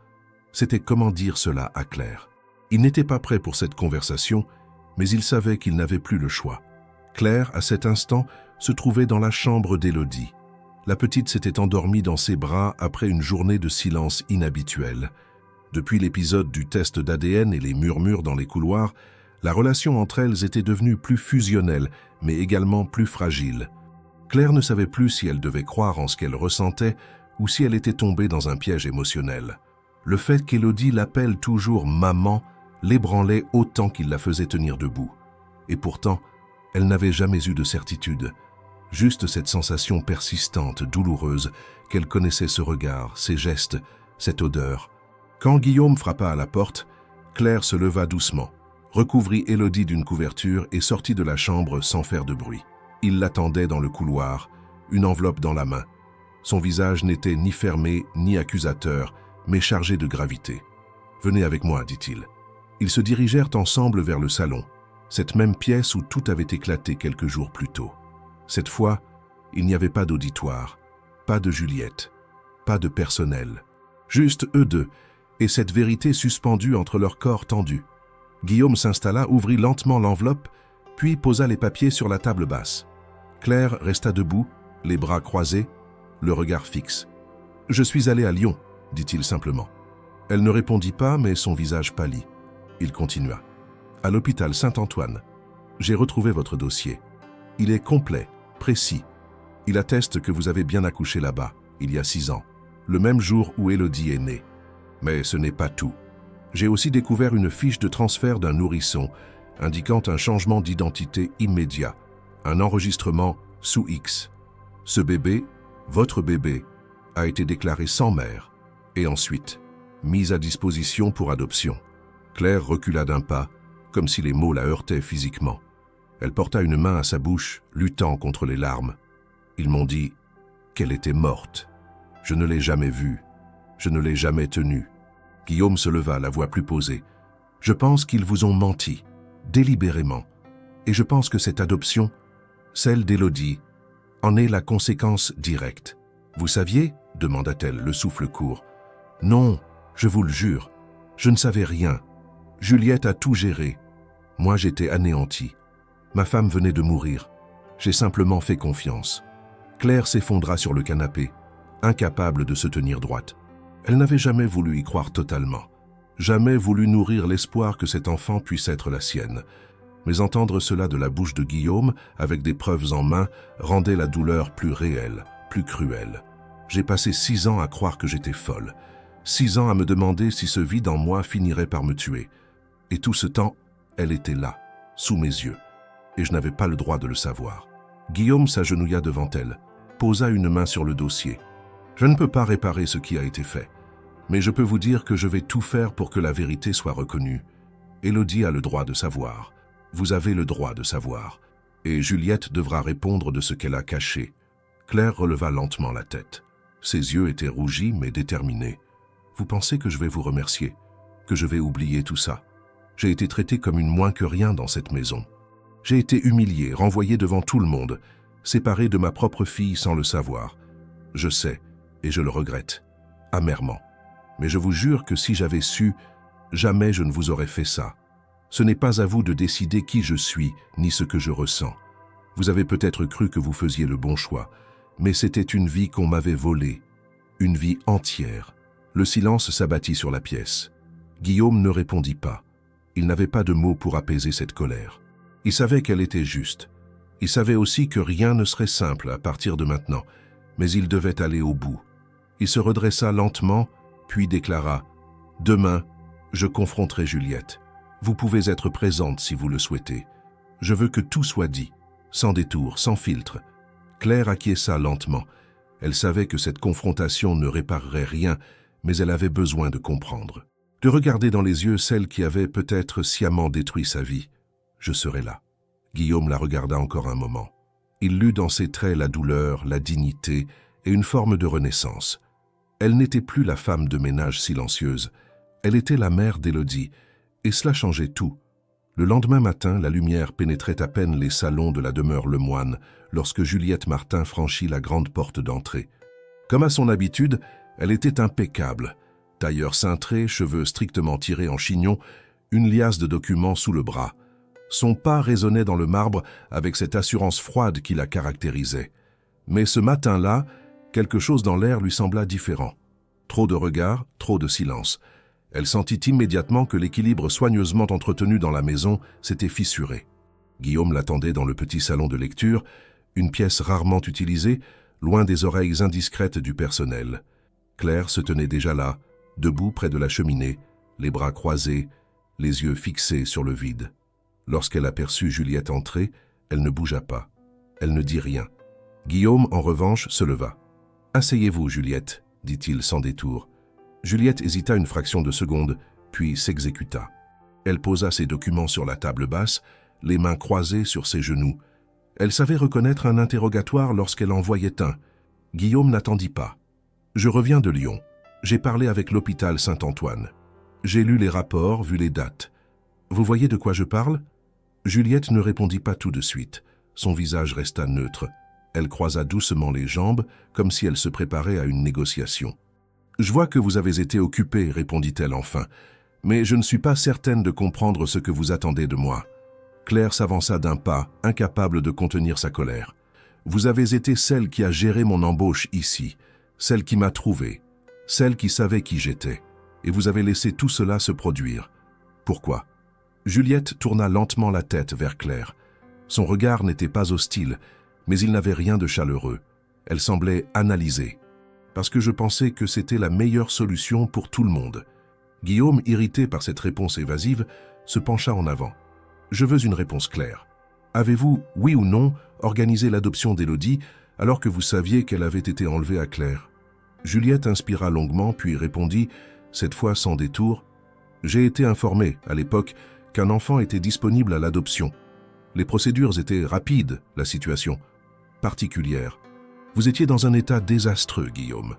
c'était comment dire cela à Claire. Il n'était pas prêt pour cette conversation, mais il savait qu'il n'avait plus le choix. Claire, à cet instant, se trouvait dans la chambre d'Élodie. La petite s'était endormie dans ses bras après une journée de silence inhabituel. Depuis l'épisode du test d'ADN et les murmures dans les couloirs, la relation entre elles était devenue plus fusionnelle, mais également plus fragile. Claire ne savait plus si elle devait croire en ce qu'elle ressentait ou si elle était tombée dans un piège émotionnel. Le fait qu'Élodie l'appelle toujours « maman » l'ébranlait autant qu'il la faisait tenir debout. Et pourtant, elle n'avait jamais eu de certitude, juste cette sensation persistante, douloureuse, qu'elle connaissait ce regard, ces gestes, cette odeur. Quand Guillaume frappa à la porte, Claire se leva doucement, recouvrit Élodie d'une couverture et sortit de la chambre sans faire de bruit. Il l'attendait dans le couloir, une enveloppe dans la main. Son visage n'était ni fermé ni accusateur, mais chargé de gravité. « Venez avec moi, dit-il. » Ils se dirigèrent ensemble vers le salon, cette même pièce où tout avait éclaté quelques jours plus tôt. Cette fois, il n'y avait pas d'auditoire, pas de Juliette, pas de personnel. Juste eux deux, et cette vérité suspendue entre leurs corps tendus. Guillaume s'installa, ouvrit lentement l'enveloppe, puis posa les papiers sur la table basse. Claire resta debout, les bras croisés, le regard fixe. « Je suis allé à Lyon, dit-il simplement. Elle ne répondit pas, mais son visage pâlit. Il continua. « À l'hôpital Saint-Antoine, j'ai retrouvé votre dossier. Il est complet, précis. Il atteste que vous avez bien accouché là-bas, il y a 6 ans, le même jour où Élodie est née. Mais ce n'est pas tout. J'ai aussi découvert une fiche de transfert d'un nourrisson, indiquant un changement d'identité immédiat, un enregistrement sous X. Ce bébé, votre bébé, a été déclaré sans mère et ensuite mis à disposition pour adoption. » Claire recula d'un pas, comme si les mots la heurtaient physiquement. Elle porta une main à sa bouche, luttant contre les larmes. Ils m'ont dit qu'elle était morte. Je ne l'ai jamais vue. Je ne l'ai jamais tenue. Guillaume se leva, la voix plus posée. Je pense qu'ils vous ont menti, délibérément. Et je pense que cette adoption, celle d'Élodie, en est la conséquence directe. Vous saviez ? Demanda-t-elle, le souffle court. Non, je vous le jure. Je ne savais rien. Juliette a tout géré. Moi, j'étais anéanti. Ma femme venait de mourir. J'ai simplement fait confiance. Claire s'effondra sur le canapé, incapable de se tenir droite. Elle n'avait jamais voulu y croire totalement. Jamais voulu nourrir l'espoir que cet enfant puisse être la sienne. Mais entendre cela de la bouche de Guillaume, avec des preuves en main, rendait la douleur plus réelle, plus cruelle. J'ai passé 6 ans à croire que j'étais folle. 6 ans à me demander si ce vide en moi finirait par me tuer. Et tout ce temps, elle était là, sous mes yeux, et je n'avais pas le droit de le savoir. Guillaume s'agenouilla devant elle, posa une main sur le dossier. Je ne peux pas réparer ce qui a été fait, mais je peux vous dire que je vais tout faire pour que la vérité soit reconnue. Élodie a le droit de savoir. Vous avez le droit de savoir. Et Juliette devra répondre de ce qu'elle a caché. Claire releva lentement la tête. Ses yeux étaient rougis mais déterminés. Vous pensez que je vais vous remercier? Que je vais oublier tout ça? J'ai été traité comme une moins que rien dans cette maison. J'ai été humilié, renvoyé devant tout le monde, séparé de ma propre fille sans le savoir. Je sais, et je le regrette, amèrement. Mais je vous jure que si j'avais su, jamais je ne vous aurais fait ça. Ce n'est pas à vous de décider qui je suis, ni ce que je ressens. Vous avez peut-être cru que vous faisiez le bon choix, mais c'était une vie qu'on m'avait volée, une vie entière. Le silence s'abattit sur la pièce. Guillaume ne répondit pas. Il n'avait pas de mots pour apaiser cette colère. Il savait qu'elle était juste. Il savait aussi que rien ne serait simple à partir de maintenant, mais il devait aller au bout. Il se redressa lentement, puis déclara « Demain, je confronterai Juliette. Vous pouvez être présente si vous le souhaitez. Je veux que tout soit dit, sans détour, sans filtre. » Claire acquiesça lentement. Elle savait que cette confrontation ne réparerait rien, mais elle avait besoin de comprendre. De regarder dans les yeux celle qui avait peut-être sciemment détruit sa vie. « Je serai là. » Guillaume la regarda encore un moment. Il lut dans ses traits la douleur, la dignité et une forme de renaissance. Elle n'était plus la femme de ménage silencieuse. Elle était la mère d'Élodie, et cela changeait tout. Le lendemain matin, la lumière pénétrait à peine les salons de la demeure Lemoine lorsque Juliette Martin franchit la grande porte d'entrée. Comme à son habitude, elle était impeccable. Tailleur cintré, cheveux strictement tirés en chignon, une liasse de documents sous le bras. Son pas résonnait dans le marbre avec cette assurance froide qui la caractérisait. Mais ce matin-là, quelque chose dans l'air lui sembla différent. Trop de regards, trop de silence. Elle sentit immédiatement que l'équilibre soigneusement entretenu dans la maison s'était fissuré. Guillaume l'attendait dans le petit salon de lecture, une pièce rarement utilisée, loin des oreilles indiscrètes du personnel. Claire se tenait déjà là, debout près de la cheminée, les bras croisés, les yeux fixés sur le vide. Lorsqu'elle aperçut Juliette entrer, elle ne bougea pas. Elle ne dit rien. Guillaume, en revanche, se leva. « Asseyez-vous, Juliette, » dit-il sans détour. Juliette hésita une fraction de seconde, puis s'exécuta. Elle posa ses documents sur la table basse, les mains croisées sur ses genoux. Elle savait reconnaître un interrogatoire lorsqu'elle en voyait un. Guillaume n'attendit pas. « Je reviens de Lyon. J'ai parlé avec l'hôpital Saint-Antoine. J'ai lu les rapports, vu les dates. Vous voyez de quoi je parle ?» Juliette ne répondit pas tout de suite. Son visage resta neutre. Elle croisa doucement les jambes, comme si elle se préparait à une négociation. « Je vois que vous avez été occupée, » répondit-elle enfin, « mais je ne suis pas certaine de comprendre ce que vous attendez de moi. » Claire s'avança d'un pas, incapable de contenir sa colère. « Vous avez été celle qui a géré mon embauche ici, celle qui m'a trouvé, celle qui savait qui j'étais. et vous avez laissé tout cela se produire. Pourquoi? Juliette tourna lentement la tête vers Claire. Son regard n'était pas hostile, mais il n'avait rien de chaleureux. Elle semblait analyser. Parce que je pensais que c'était la meilleure solution pour tout le monde. Guillaume, irrité par cette réponse évasive, se pencha en avant. Je veux une réponse claire. Avez-vous, oui ou non, organisé l'adoption d'Élodie alors que vous saviez qu'elle avait été enlevée à Claire? Juliette inspira longuement puis répondit, cette fois sans détour, « J'ai été informé, à l'époque, qu'un enfant était disponible à l'adoption. Les procédures étaient rapides, la situation particulière. Vous étiez dans un état désastreux, Guillaume.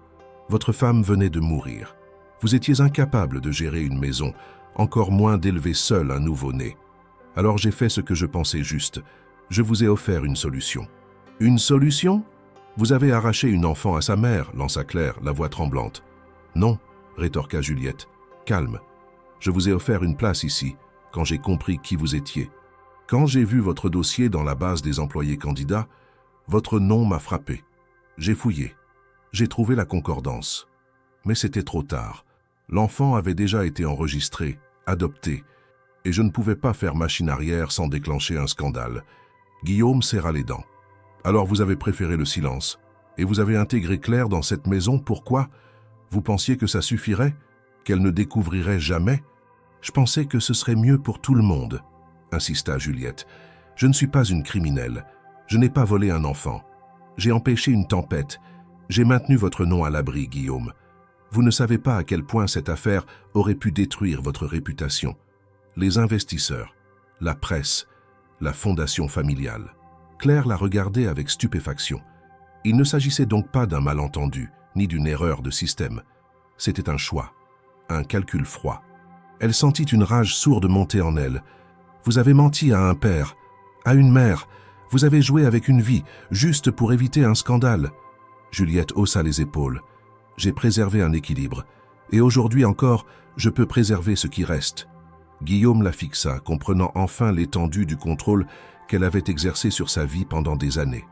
Votre femme venait de mourir. Vous étiez incapable de gérer une maison, encore moins d'élever seul un nouveau-né. Alors j'ai fait ce que je pensais juste. Je vous ai offert une solution. » « Une solution? Vous avez arraché une enfant à sa mère, lança Claire, la voix tremblante. « Non, rétorqua Juliette. Calme. Je vous ai offert une place ici, quand j'ai compris qui vous étiez. Quand j'ai vu votre dossier dans la base des employés candidats, votre nom m'a frappé. J'ai fouillé. J'ai trouvé la concordance. Mais c'était trop tard. L'enfant avait déjà été enregistré, adopté, et je ne pouvais pas faire machine arrière sans déclencher un scandale. » Guillaume serra les dents. « Alors vous avez préféré le silence. Et vous avez intégré Claire dans cette maison, pourquoi? Vous pensiez que ça suffirait? Qu'elle ne découvrirait jamais? Je pensais que ce serait mieux pour tout le monde, » insista Juliette. « Je ne suis pas une criminelle. Je n'ai pas volé un enfant. J'ai empêché une tempête. J'ai maintenu votre nom à l'abri, Guillaume. Vous ne savez pas à quel point cette affaire aurait pu détruire votre réputation. Les investisseurs, la presse, la fondation familiale. » Claire la regardait avec stupéfaction. Il ne s'agissait donc pas d'un malentendu, ni d'une erreur de système. C'était un choix, un calcul froid. Elle sentit une rage sourde monter en elle. « Vous avez menti à un père, à une mère. Vous avez joué avec une vie, juste pour éviter un scandale. » Juliette haussa les épaules. « J'ai préservé un équilibre. Et aujourd'hui encore, je peux préserver ce qui reste. » Guillaume la fixa, comprenant enfin l'étendue du contrôle qu'elle avait exercé sur sa vie pendant des années.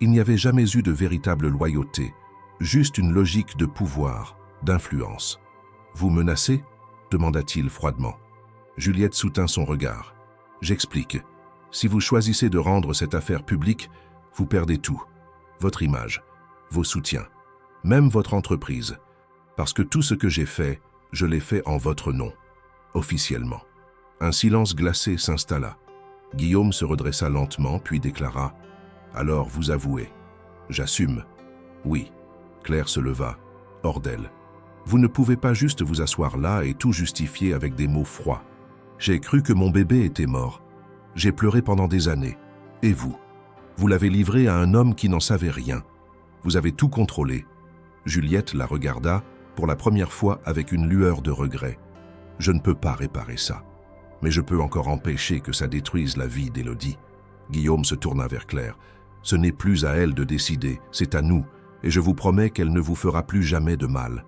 Il n'y avait jamais eu de véritable loyauté, juste une logique de pouvoir, d'influence. « Vous menacez ?» demanda-t-il froidement. Juliette soutint son regard. « J'explique. Si vous choisissez de rendre cette affaire publique, vous perdez tout. Votre image, vos soutiens, même votre entreprise. Parce que tout ce que j'ai fait, je l'ai fait en votre nom, officiellement. » Un silence glacé s'installa. Guillaume se redressa lentement, puis déclara « Alors vous avouez. »« J'assume. »« Oui. » Claire se leva, hors d'elle. « Vous ne pouvez pas juste vous asseoir là et tout justifier avec des mots froids. J'ai cru que mon bébé était mort. J'ai pleuré pendant des années. Et vous? Vous l'avez livré à un homme qui n'en savait rien. Vous avez tout contrôlé. » Juliette la regarda, pour la première fois avec une lueur de regret. « Je ne peux pas réparer ça. Mais je peux encore empêcher que ça détruise la vie d'Élodie. » Guillaume se tourna vers Claire. « Ce n'est plus à elle de décider, c'est à nous, et je vous promets qu'elle ne vous fera plus jamais de mal. »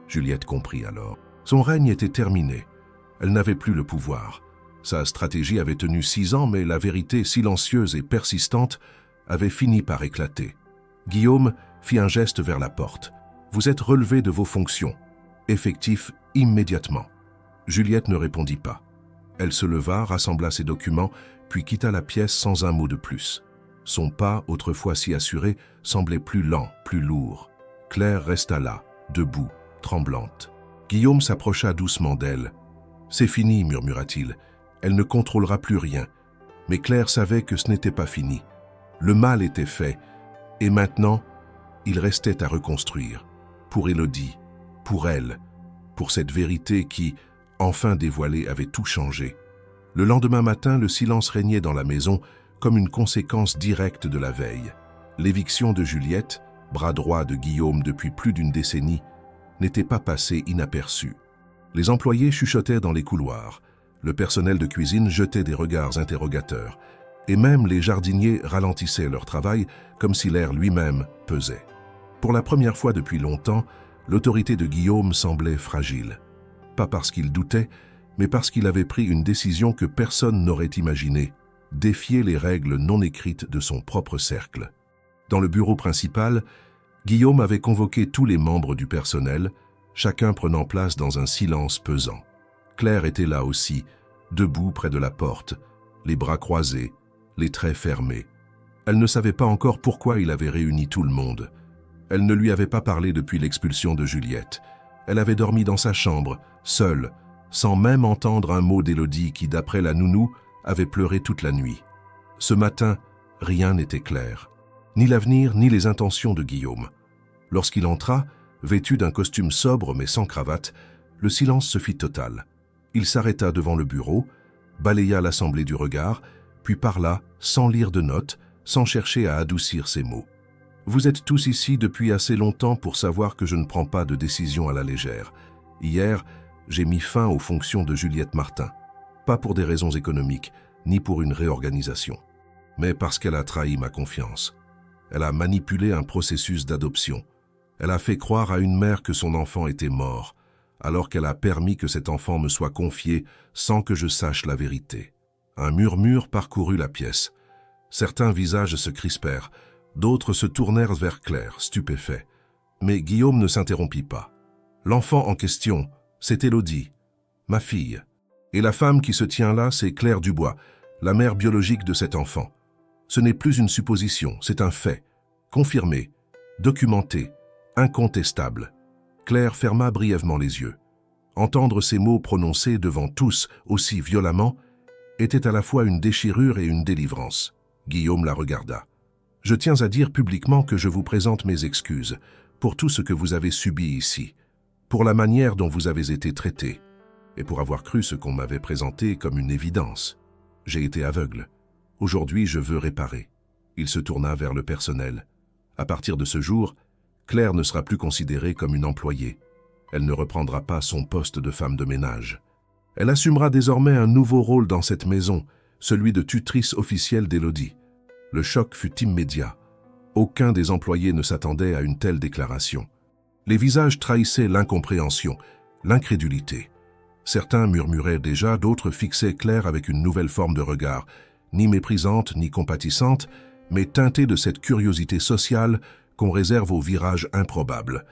Juliette comprit alors. Son règne était terminé. Elle n'avait plus le pouvoir. Sa stratégie avait tenu 6 ans, mais la vérité silencieuse et persistante avait fini par éclater. Guillaume fit un geste vers la porte. « Vous êtes relevé de vos fonctions. Effectif immédiatement. » Juliette ne répondit pas. Elle se leva, rassembla ses documents, puis quitta la pièce sans un mot de plus. Son pas, autrefois si assuré, semblait plus lent, plus lourd. Claire resta là, debout, tremblante. Guillaume s'approcha doucement d'elle. « C'est fini, murmura-t-il. Elle ne contrôlera plus rien. » Mais Claire savait que ce n'était pas fini. Le mal était fait, et maintenant, il restait à reconstruire. Pour Élodie, pour elle, pour cette vérité qui, enfin dévoilée, avait tout changé. Le lendemain matin, le silence régnait dans la maison comme une conséquence directe de la veille. L'éviction de Juliette, bras droit de Guillaume depuis plus d'une décennie, n'était pas passée inaperçue. Les employés chuchotaient dans les couloirs, le personnel de cuisine jetait des regards interrogateurs, et même les jardiniers ralentissaient leur travail comme si l'air lui-même pesait. Pour la première fois depuis longtemps, l'autorité de Guillaume semblait fragile. Pas parce qu'il doutait, mais parce qu'il avait pris une décision que personne n'aurait imaginée, défier les règles non écrites de son propre cercle. Dans le bureau principal, Guillaume avait convoqué tous les membres du personnel, chacun prenant place dans un silence pesant. Claire était là aussi, debout près de la porte, les bras croisés, les traits fermés. Elle ne savait pas encore pourquoi il avait réuni tout le monde. Elle ne lui avait pas parlé depuis l'expulsion de Juliette. Elle avait dormi dans sa chambre, seule, sans même entendre un mot d'Élodie qui, d'après la nounou, avait pleuré toute la nuit. Ce matin, rien n'était clair, ni l'avenir ni les intentions de Guillaume. Lorsqu'il entra, vêtu d'un costume sobre mais sans cravate, le silence se fit total. Il s'arrêta devant le bureau, balaya l'assemblée du regard, puis parla, sans lire de notes, sans chercher à adoucir ses mots. « Vous êtes tous ici depuis assez longtemps pour savoir que je ne prends pas de décision à la légère. Hier, j'ai mis fin aux fonctions de Juliette Martin. Pas pour des raisons économiques, ni pour une réorganisation, mais parce qu'elle a trahi ma confiance. Elle a manipulé un processus d'adoption. Elle a fait croire à une mère que son enfant était mort, alors qu'elle a permis que cet enfant me soit confié sans que je sache la vérité. » Un murmure parcourut la pièce. Certains visages se crispèrent, d'autres se tournèrent vers Claire, stupéfaits. Mais Guillaume ne s'interrompit pas. L'enfant en question, c'est Élodie, ma fille. Et la femme qui se tient là, c'est Claire Dubois, la mère biologique de cet enfant. Ce n'est plus une supposition, c'est un fait, confirmé, documenté, incontestable. Claire ferma brièvement les yeux. Entendre ces mots prononcés devant tous aussi violemment était à la fois une déchirure et une délivrance. Guillaume la regarda. « Je tiens à dire publiquement que je vous présente mes excuses pour tout ce que vous avez subi ici, pour la manière dont vous avez été traité, et pour avoir cru ce qu'on m'avait présenté comme une évidence. J'ai été aveugle. Aujourd'hui, je veux réparer. » Il se tourna vers le personnel. À partir de ce jour, Claire ne sera plus considérée comme une employée. Elle ne reprendra pas son poste de femme de ménage. Elle assumera désormais un nouveau rôle dans cette maison, celui de tutrice officielle d'Élodie. Le choc fut immédiat. Aucun des employés ne s'attendait à une telle déclaration. Les visages trahissaient l'incompréhension, l'incrédulité. Certains murmuraient déjà, d'autres fixaient Claire avec une nouvelle forme de regard, ni méprisante ni compatissante, mais teintée de cette curiosité sociale qu'on réserve aux virages improbables.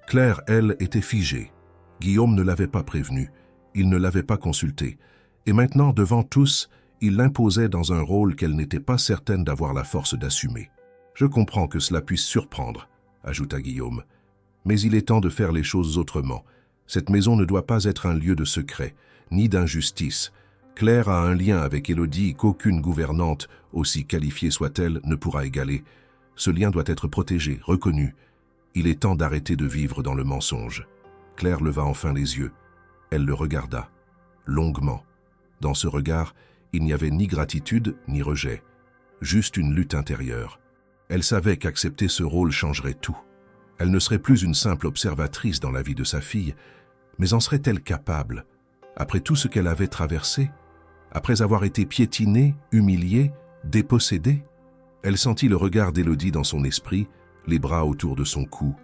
Claire, elle, était figée. Guillaume ne l'avait pas prévenue, il ne l'avait pas consultée, et maintenant, devant tous, il l'imposait dans un rôle qu'elle n'était pas certaine d'avoir la force d'assumer. « Je comprends que cela puisse surprendre, » ajouta Guillaume, « mais il est temps de faire les choses autrement. Cette maison ne doit pas être un lieu de secret, ni d'injustice. Claire a un lien avec Élodie qu'aucune gouvernante, aussi qualifiée soit-elle, ne pourra égaler. Ce lien doit être protégé, reconnu. Il est temps d'arrêter de vivre dans le mensonge. » Claire leva enfin les yeux. Elle le regarda, longuement. Dans ce regard, il n'y avait ni gratitude ni rejet, juste une lutte intérieure. Elle savait qu'accepter ce rôle changerait tout. Elle ne serait plus une simple observatrice dans la vie de sa fille, mais en serait-elle capable, après tout ce qu'elle avait traversé, après avoir été piétinée, humiliée, dépossédée? Elle sentit le regard d'Élodie dans son esprit, les bras autour de son cou,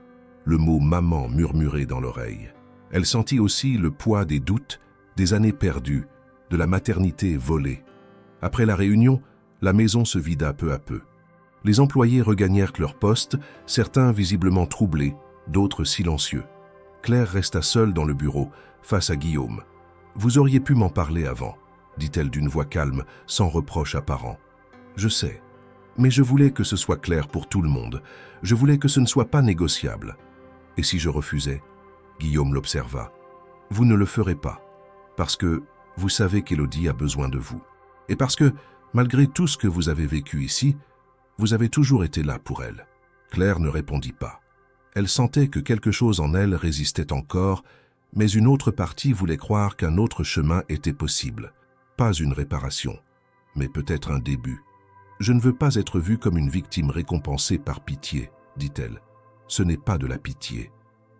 le mot « maman » murmuré dans l'oreille. Elle sentit aussi le poids des doutes, des années perdues, de la maternité volée. Après la réunion, la maison se vida peu à peu. Les employés regagnèrent leur poste, certains visiblement troublés, d'autres silencieux. Claire resta seule dans le bureau, face à Guillaume. « Vous auriez pu m'en parler avant, » dit-elle d'une voix calme, sans reproche apparent. « Je sais, mais je voulais que ce soit clair pour tout le monde. Je voulais que ce ne soit pas négociable. Et si je refusais ?» Guillaume l'observa. « Vous ne le ferez pas, parce que vous savez qu'Élodie a besoin de vous. Et parce que, malgré tout ce que vous avez vécu ici, vous avez toujours été là pour elle. » Claire ne répondit pas. Elle sentait que quelque chose en elle résistait encore, mais une autre partie voulait croire qu'un autre chemin était possible. Pas une réparation, mais peut-être un début. « Je ne veux pas être vue comme une victime récompensée par pitié, » dit-elle. « Ce n'est pas de la pitié,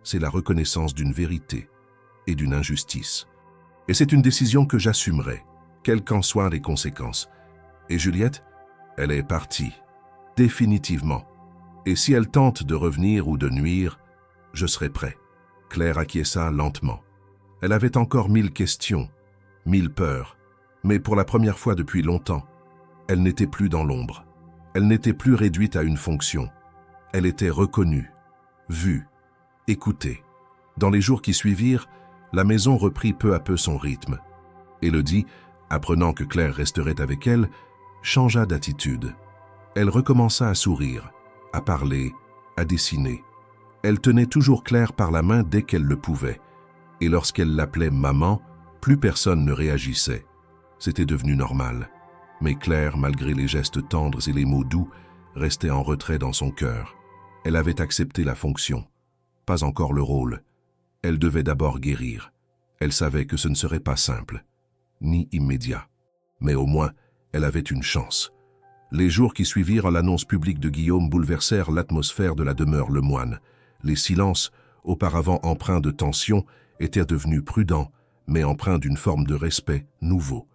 c'est la reconnaissance d'une vérité et d'une injustice. Et c'est une décision que j'assumerai, quelles qu'en soient les conséquences. Et Juliette, elle est partie, définitivement. Et si elle tente de revenir ou de nuire, je serai prêt. » Claire acquiesça lentement. Elle avait encore 1000 questions, 1000 peurs, mais pour la première fois depuis longtemps, elle n'était plus dans l'ombre. Elle n'était plus réduite à une fonction. Elle était reconnue, vue, écoutée. Dans les jours qui suivirent, la maison reprit peu à peu son rythme. Élodie, apprenant que Claire resterait avec elle, changea d'attitude. Elle recommença à sourire, à parler, à dessiner. Elle tenait toujours Claire par la main dès qu'elle le pouvait. Et lorsqu'elle l'appelait « maman », plus personne ne réagissait. C'était devenu normal. Mais Claire, malgré les gestes tendres et les mots doux, restait en retrait dans son cœur. Elle avait accepté la fonction, pas encore le rôle. Elle devait d'abord guérir. Elle savait que ce ne serait pas simple, ni immédiat. Mais au moins, elle avait une chance. Les jours qui suivirent l'annonce publique de Guillaume bouleversèrent l'atmosphère de la demeure Lemoine. Les silences, auparavant empreints de tension, étaient devenus prudents, mais empreints d'une forme de respect nouveau.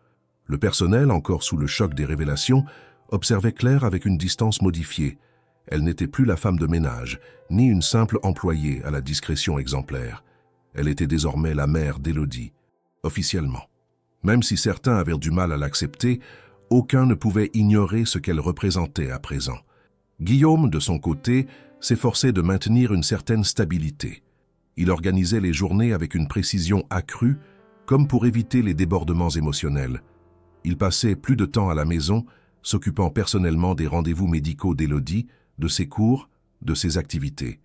Le personnel, encore sous le choc des révélations, observait Claire avec une distance modifiée. Elle n'était plus la femme de ménage, ni une simple employée à la discrétion exemplaire. Elle était désormais la mère d'Élodie, officiellement. Même si certains avaient du mal à l'accepter, aucun ne pouvait ignorer ce qu'elle représentait à présent. Guillaume, de son côté, s'efforçait de maintenir une certaine stabilité. Il organisait les journées avec une précision accrue, comme pour éviter les débordements émotionnels. Il passait plus de temps à la maison, s'occupant personnellement des rendez-vous médicaux d'Élodie, de ses cours, de ses activités.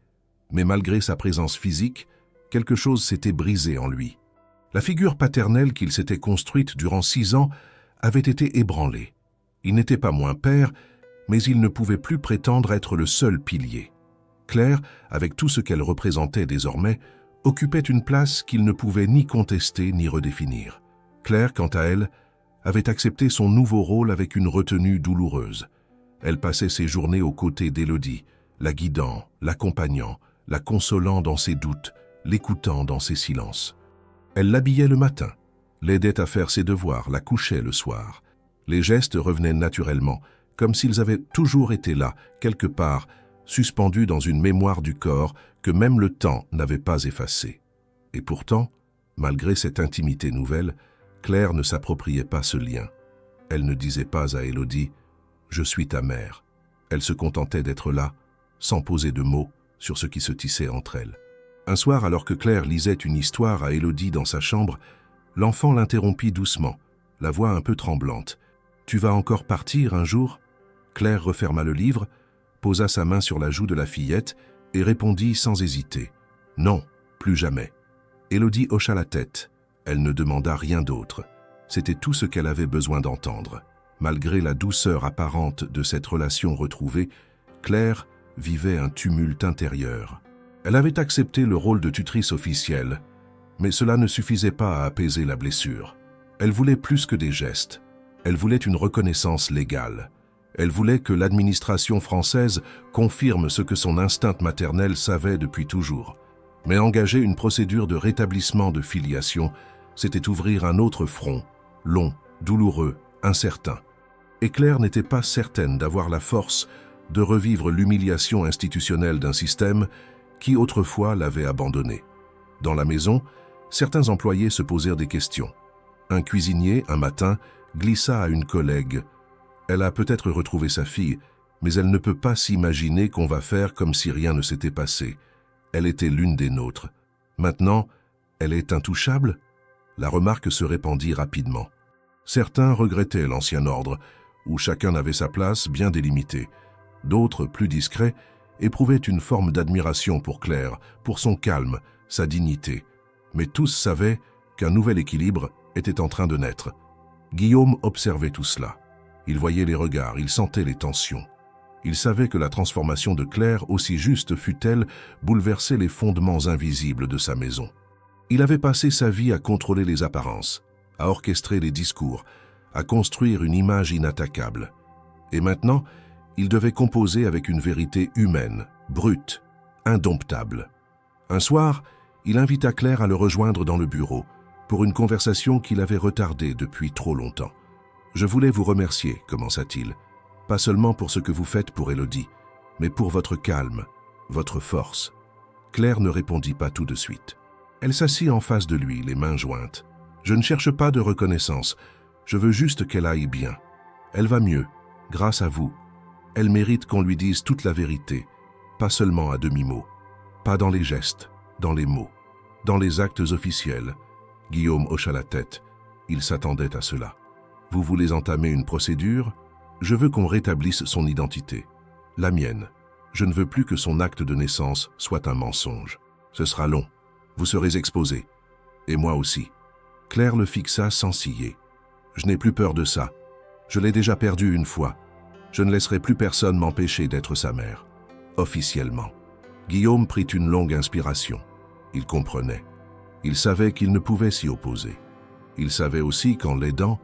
Mais malgré sa présence physique, quelque chose s'était brisé en lui. La figure paternelle qu'il s'était construite durant 6 ans avait été ébranlée. Il n'était pas moins père, mais il ne pouvait plus prétendre être le seul pilier. Claire, avec tout ce qu'elle représentait désormais, occupait une place qu'il ne pouvait ni contester ni redéfinir. Claire, quant à elle, avait accepté son nouveau rôle avec une retenue douloureuse. Elle passait ses journées aux côtés d'Élodie, la guidant, l'accompagnant, la consolant dans ses doutes, l'écoutant dans ses silences. Elle l'habillait le matin, l'aidait à faire ses devoirs, la couchait le soir. Les gestes revenaient naturellement, comme s'ils avaient toujours été là, quelque part, suspendus dans une mémoire du corps que même le temps n'avait pas effacée. Et pourtant, malgré cette intimité nouvelle, Claire ne s'appropriait pas ce lien. Elle ne disait pas à Élodie « Je suis ta mère ». Elle se contentait d'être là, sans poser de mots sur ce qui se tissait entre elles. Un soir, alors que Claire lisait une histoire à Élodie dans sa chambre, l'enfant l'interrompit doucement, la voix un peu tremblante. « Tu vas encore partir un jour ?» Claire referma le livre, posa sa main sur la joue de la fillette et répondit sans hésiter. « Non, plus jamais. » Élodie hocha la tête. Elle ne demanda rien d'autre. C'était tout ce qu'elle avait besoin d'entendre. Malgré la douceur apparente de cette relation retrouvée, Claire vivait un tumulte intérieur. Elle avait accepté le rôle de tutrice officielle, mais cela ne suffisait pas à apaiser la blessure. Elle voulait plus que des gestes. Elle voulait une reconnaissance légale. Elle voulait que l'administration française confirme ce que son instinct maternel savait depuis toujours. Mais engager une procédure de rétablissement de filiation, c'était ouvrir un autre front, long, douloureux, incertain. Et Claire n'était pas certaine d'avoir la force de revivre l'humiliation institutionnelle d'un système qui autrefois l'avait abandonnée. Dans la maison, certains employés se posèrent des questions. Un cuisinier, un matin, glissa à une collègue. Elle a peut-être retrouvé sa fille, mais elle ne peut pas s'imaginer qu'on va faire comme si rien ne s'était passé. Elle était l'une des nôtres. Maintenant, elle est intouchable ? La remarque se répandit rapidement. Certains regrettaient l'ancien ordre, où chacun avait sa place bien délimitée. D'autres, plus discrets, éprouvaient une forme d'admiration pour Claire, pour son calme, sa dignité. Mais tous savaient qu'un nouvel équilibre était en train de naître. Guillaume observait tout cela. Il voyait les regards, il sentait les tensions. Il savait que la transformation de Claire, aussi juste fût-elle, bouleversait les fondements invisibles de sa maison. Il avait passé sa vie à contrôler les apparences, à orchestrer les discours, à construire une image inattaquable. Et maintenant, il devait composer avec une vérité humaine, brute, indomptable. Un soir, il invita Claire à le rejoindre dans le bureau, pour une conversation qu'il avait retardée depuis trop longtemps. « Je voulais vous remercier », commença-t-il, « pas seulement pour ce que vous faites pour Élodie, mais pour votre calme, votre force. » Claire ne répondit pas tout de suite. Elle s'assit en face de lui, les mains jointes. « Je ne cherche pas de reconnaissance, je veux juste qu'elle aille bien. Elle va mieux, grâce à vous. Elle mérite qu'on lui dise toute la vérité, pas seulement à demi-mot, pas dans les gestes, dans les mots. Dans les actes officiels, Guillaume hocha la tête. Il s'attendait à cela. Vous voulez entamer une procédure? Je veux qu'on rétablisse son identité. La mienne. Je ne veux plus que son acte de naissance soit un mensonge. Ce sera long. Vous serez exposé. Et moi aussi. Claire le fixa sans ciller. Je n'ai plus peur de ça. Je l'ai déjà perdu une fois. Je ne laisserai plus personne m'empêcher d'être sa mère. Officiellement. Guillaume prit une longue inspiration. Il comprenait. Il savait qu'il ne pouvait s'y opposer. Il savait aussi qu'en l'aidant,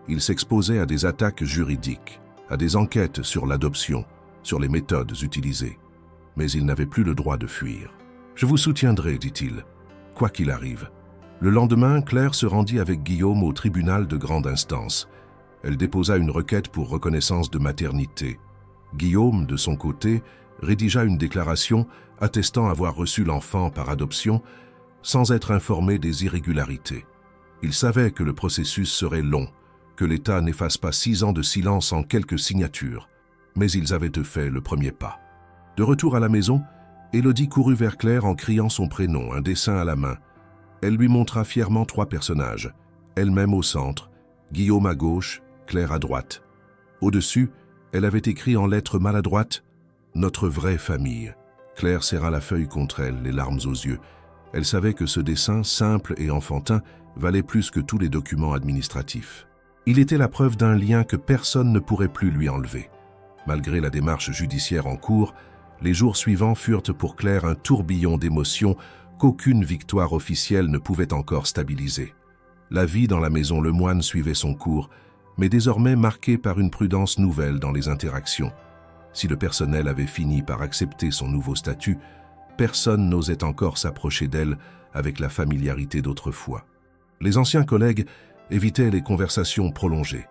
il s'exposait à des attaques juridiques, à des enquêtes sur l'adoption, sur les méthodes utilisées. Mais il n'avait plus le droit de fuir. « Je vous soutiendrai, dit-il, quoi qu'il arrive. » Le lendemain, Claire se rendit avec Guillaume au tribunal de grande instance. Elle déposa une requête pour reconnaissance de maternité. Guillaume, de son côté, rédigea une déclaration attestant avoir reçu l'enfant par adoption sans être informé des irrégularités. Il savait que le processus serait long, que l'État n'efface pas 6 ans de silence en quelques signatures, mais ils avaient fait le premier pas. De retour à la maison, Élodie courut vers Claire en criant son prénom, un dessin à la main. Elle lui montra fièrement 3 personnages, elle-même au centre, Guillaume à gauche, Claire à droite. Au-dessus, elle avait écrit en lettres maladroites « Notre vraie famille ». Claire serra la feuille contre elle, les larmes aux yeux. Elle savait que ce dessin, simple et enfantin, valait plus que tous les documents administratifs. Il était la preuve d'un lien que personne ne pourrait plus lui enlever. Malgré la démarche judiciaire en cours, les jours suivants furent pour Claire un tourbillon d'émotions qu'aucune victoire officielle ne pouvait encore stabiliser. La vie dans la maison Lemoine suivait son cours, mais désormais marquée par une prudence nouvelle dans les interactions. Si le personnel avait fini par accepter son nouveau statut, personne n'osait encore s'approcher d'elle avec la familiarité d'autrefois. Les anciens collègues évitaient les conversations prolongées.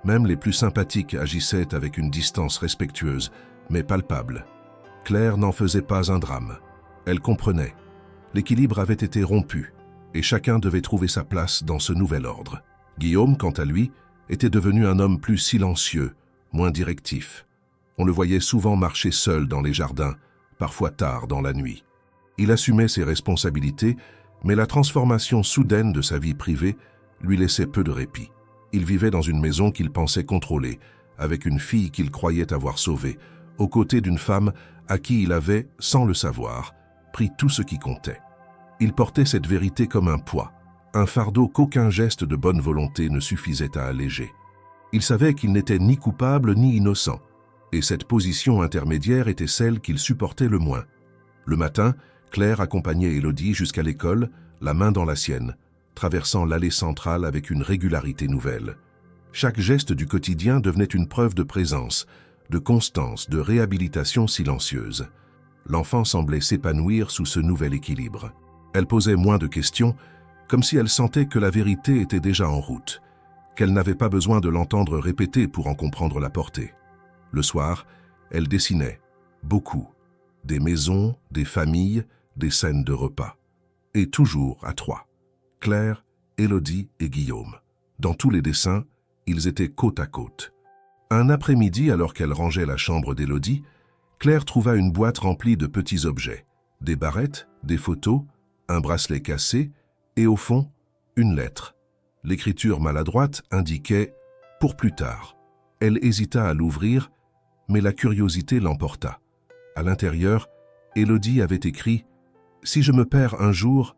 Même les plus sympathiques agissaient avec une distance respectueuse, mais palpable. Claire n'en faisait pas un drame. Elle comprenait. L'équilibre avait été rompu, et chacun devait trouver sa place dans ce nouvel ordre. Guillaume, quant à lui, était devenu un homme plus silencieux, moins directif. On le voyait souvent marcher seul dans les jardins, parfois tard dans la nuit. Il assumait ses responsabilités, mais la transformation soudaine de sa vie privée lui laissait peu de répit. Il vivait dans une maison qu'il pensait contrôler, avec une fille qu'il croyait avoir sauvée, aux côtés d'une femme à qui il avait, sans le savoir, pris tout ce qui comptait. Il portait cette vérité comme un poids, un fardeau qu'aucun geste de bonne volonté ne suffisait à alléger. Il savait qu'il n'était ni coupable ni innocent, et cette position intermédiaire était celle qu'il supportait le moins. Le matin, Claire accompagnait Élodie jusqu'à l'école, la main dans la sienne, traversant l'allée centrale avec une régularité nouvelle. Chaque geste du quotidien devenait une preuve de présence, de constance, de réhabilitation silencieuse. L'enfant semblait s'épanouir sous ce nouvel équilibre. Elle posait moins de questions, comme si elle sentait que la vérité était déjà en route, qu'elle n'avait pas besoin de l'entendre répéter pour en comprendre la portée. Le soir, elle dessinait, beaucoup, des maisons, des familles, des scènes de repas. Et toujours à 3. Claire, Élodie et Guillaume. Dans tous les dessins, ils étaient côte à côte. Un après-midi, alors qu'elle rangeait la chambre d'Élodie, Claire trouva une boîte remplie de petits objets, des barrettes, des photos, un bracelet cassé et au fond, une lettre. L'écriture maladroite indiquait « pour plus tard ». Elle hésita à l'ouvrir, mais la curiosité l'emporta. À l'intérieur, Élodie avait écrit « Si je me perds un jour,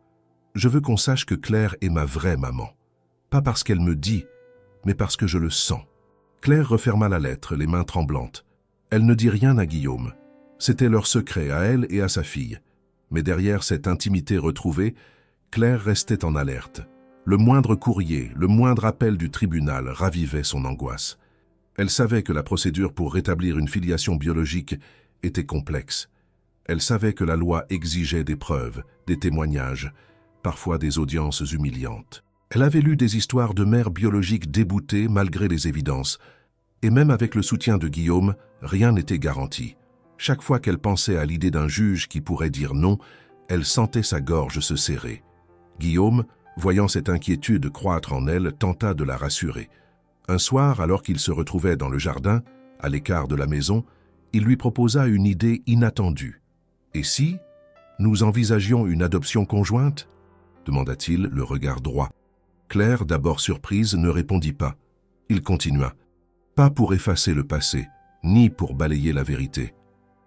je veux qu'on sache que Claire est ma vraie maman. Pas parce qu'elle me dit, mais parce que je le sens. » Claire referma la lettre, les mains tremblantes. Elle ne dit rien à Guillaume. C'était leur secret à elle et à sa fille. Mais derrière cette intimité retrouvée, Claire restait en alerte. Le moindre courrier, le moindre appel du tribunal ravivait son angoisse. Elle savait que la procédure pour rétablir une filiation biologique était complexe. Elle savait que la loi exigeait des preuves, des témoignages, parfois des audiences humiliantes. Elle avait lu des histoires de mères biologiques déboutées malgré les évidences. Et même avec le soutien de Guillaume, rien n'était garanti. Chaque fois qu'elle pensait à l'idée d'un juge qui pourrait dire non, elle sentait sa gorge se serrer. Guillaume, voyant cette inquiétude croître en elle, tenta de la rassurer. Un soir, alors qu'il se retrouvait dans le jardin, à l'écart de la maison, il lui proposa une idée inattendue. « Et si nous envisagions une adoption conjointe ?» demanda-t-il, le regard droit. Claire, d'abord surprise, ne répondit pas. Il continua. Pas pour effacer le passé, ni pour balayer la vérité,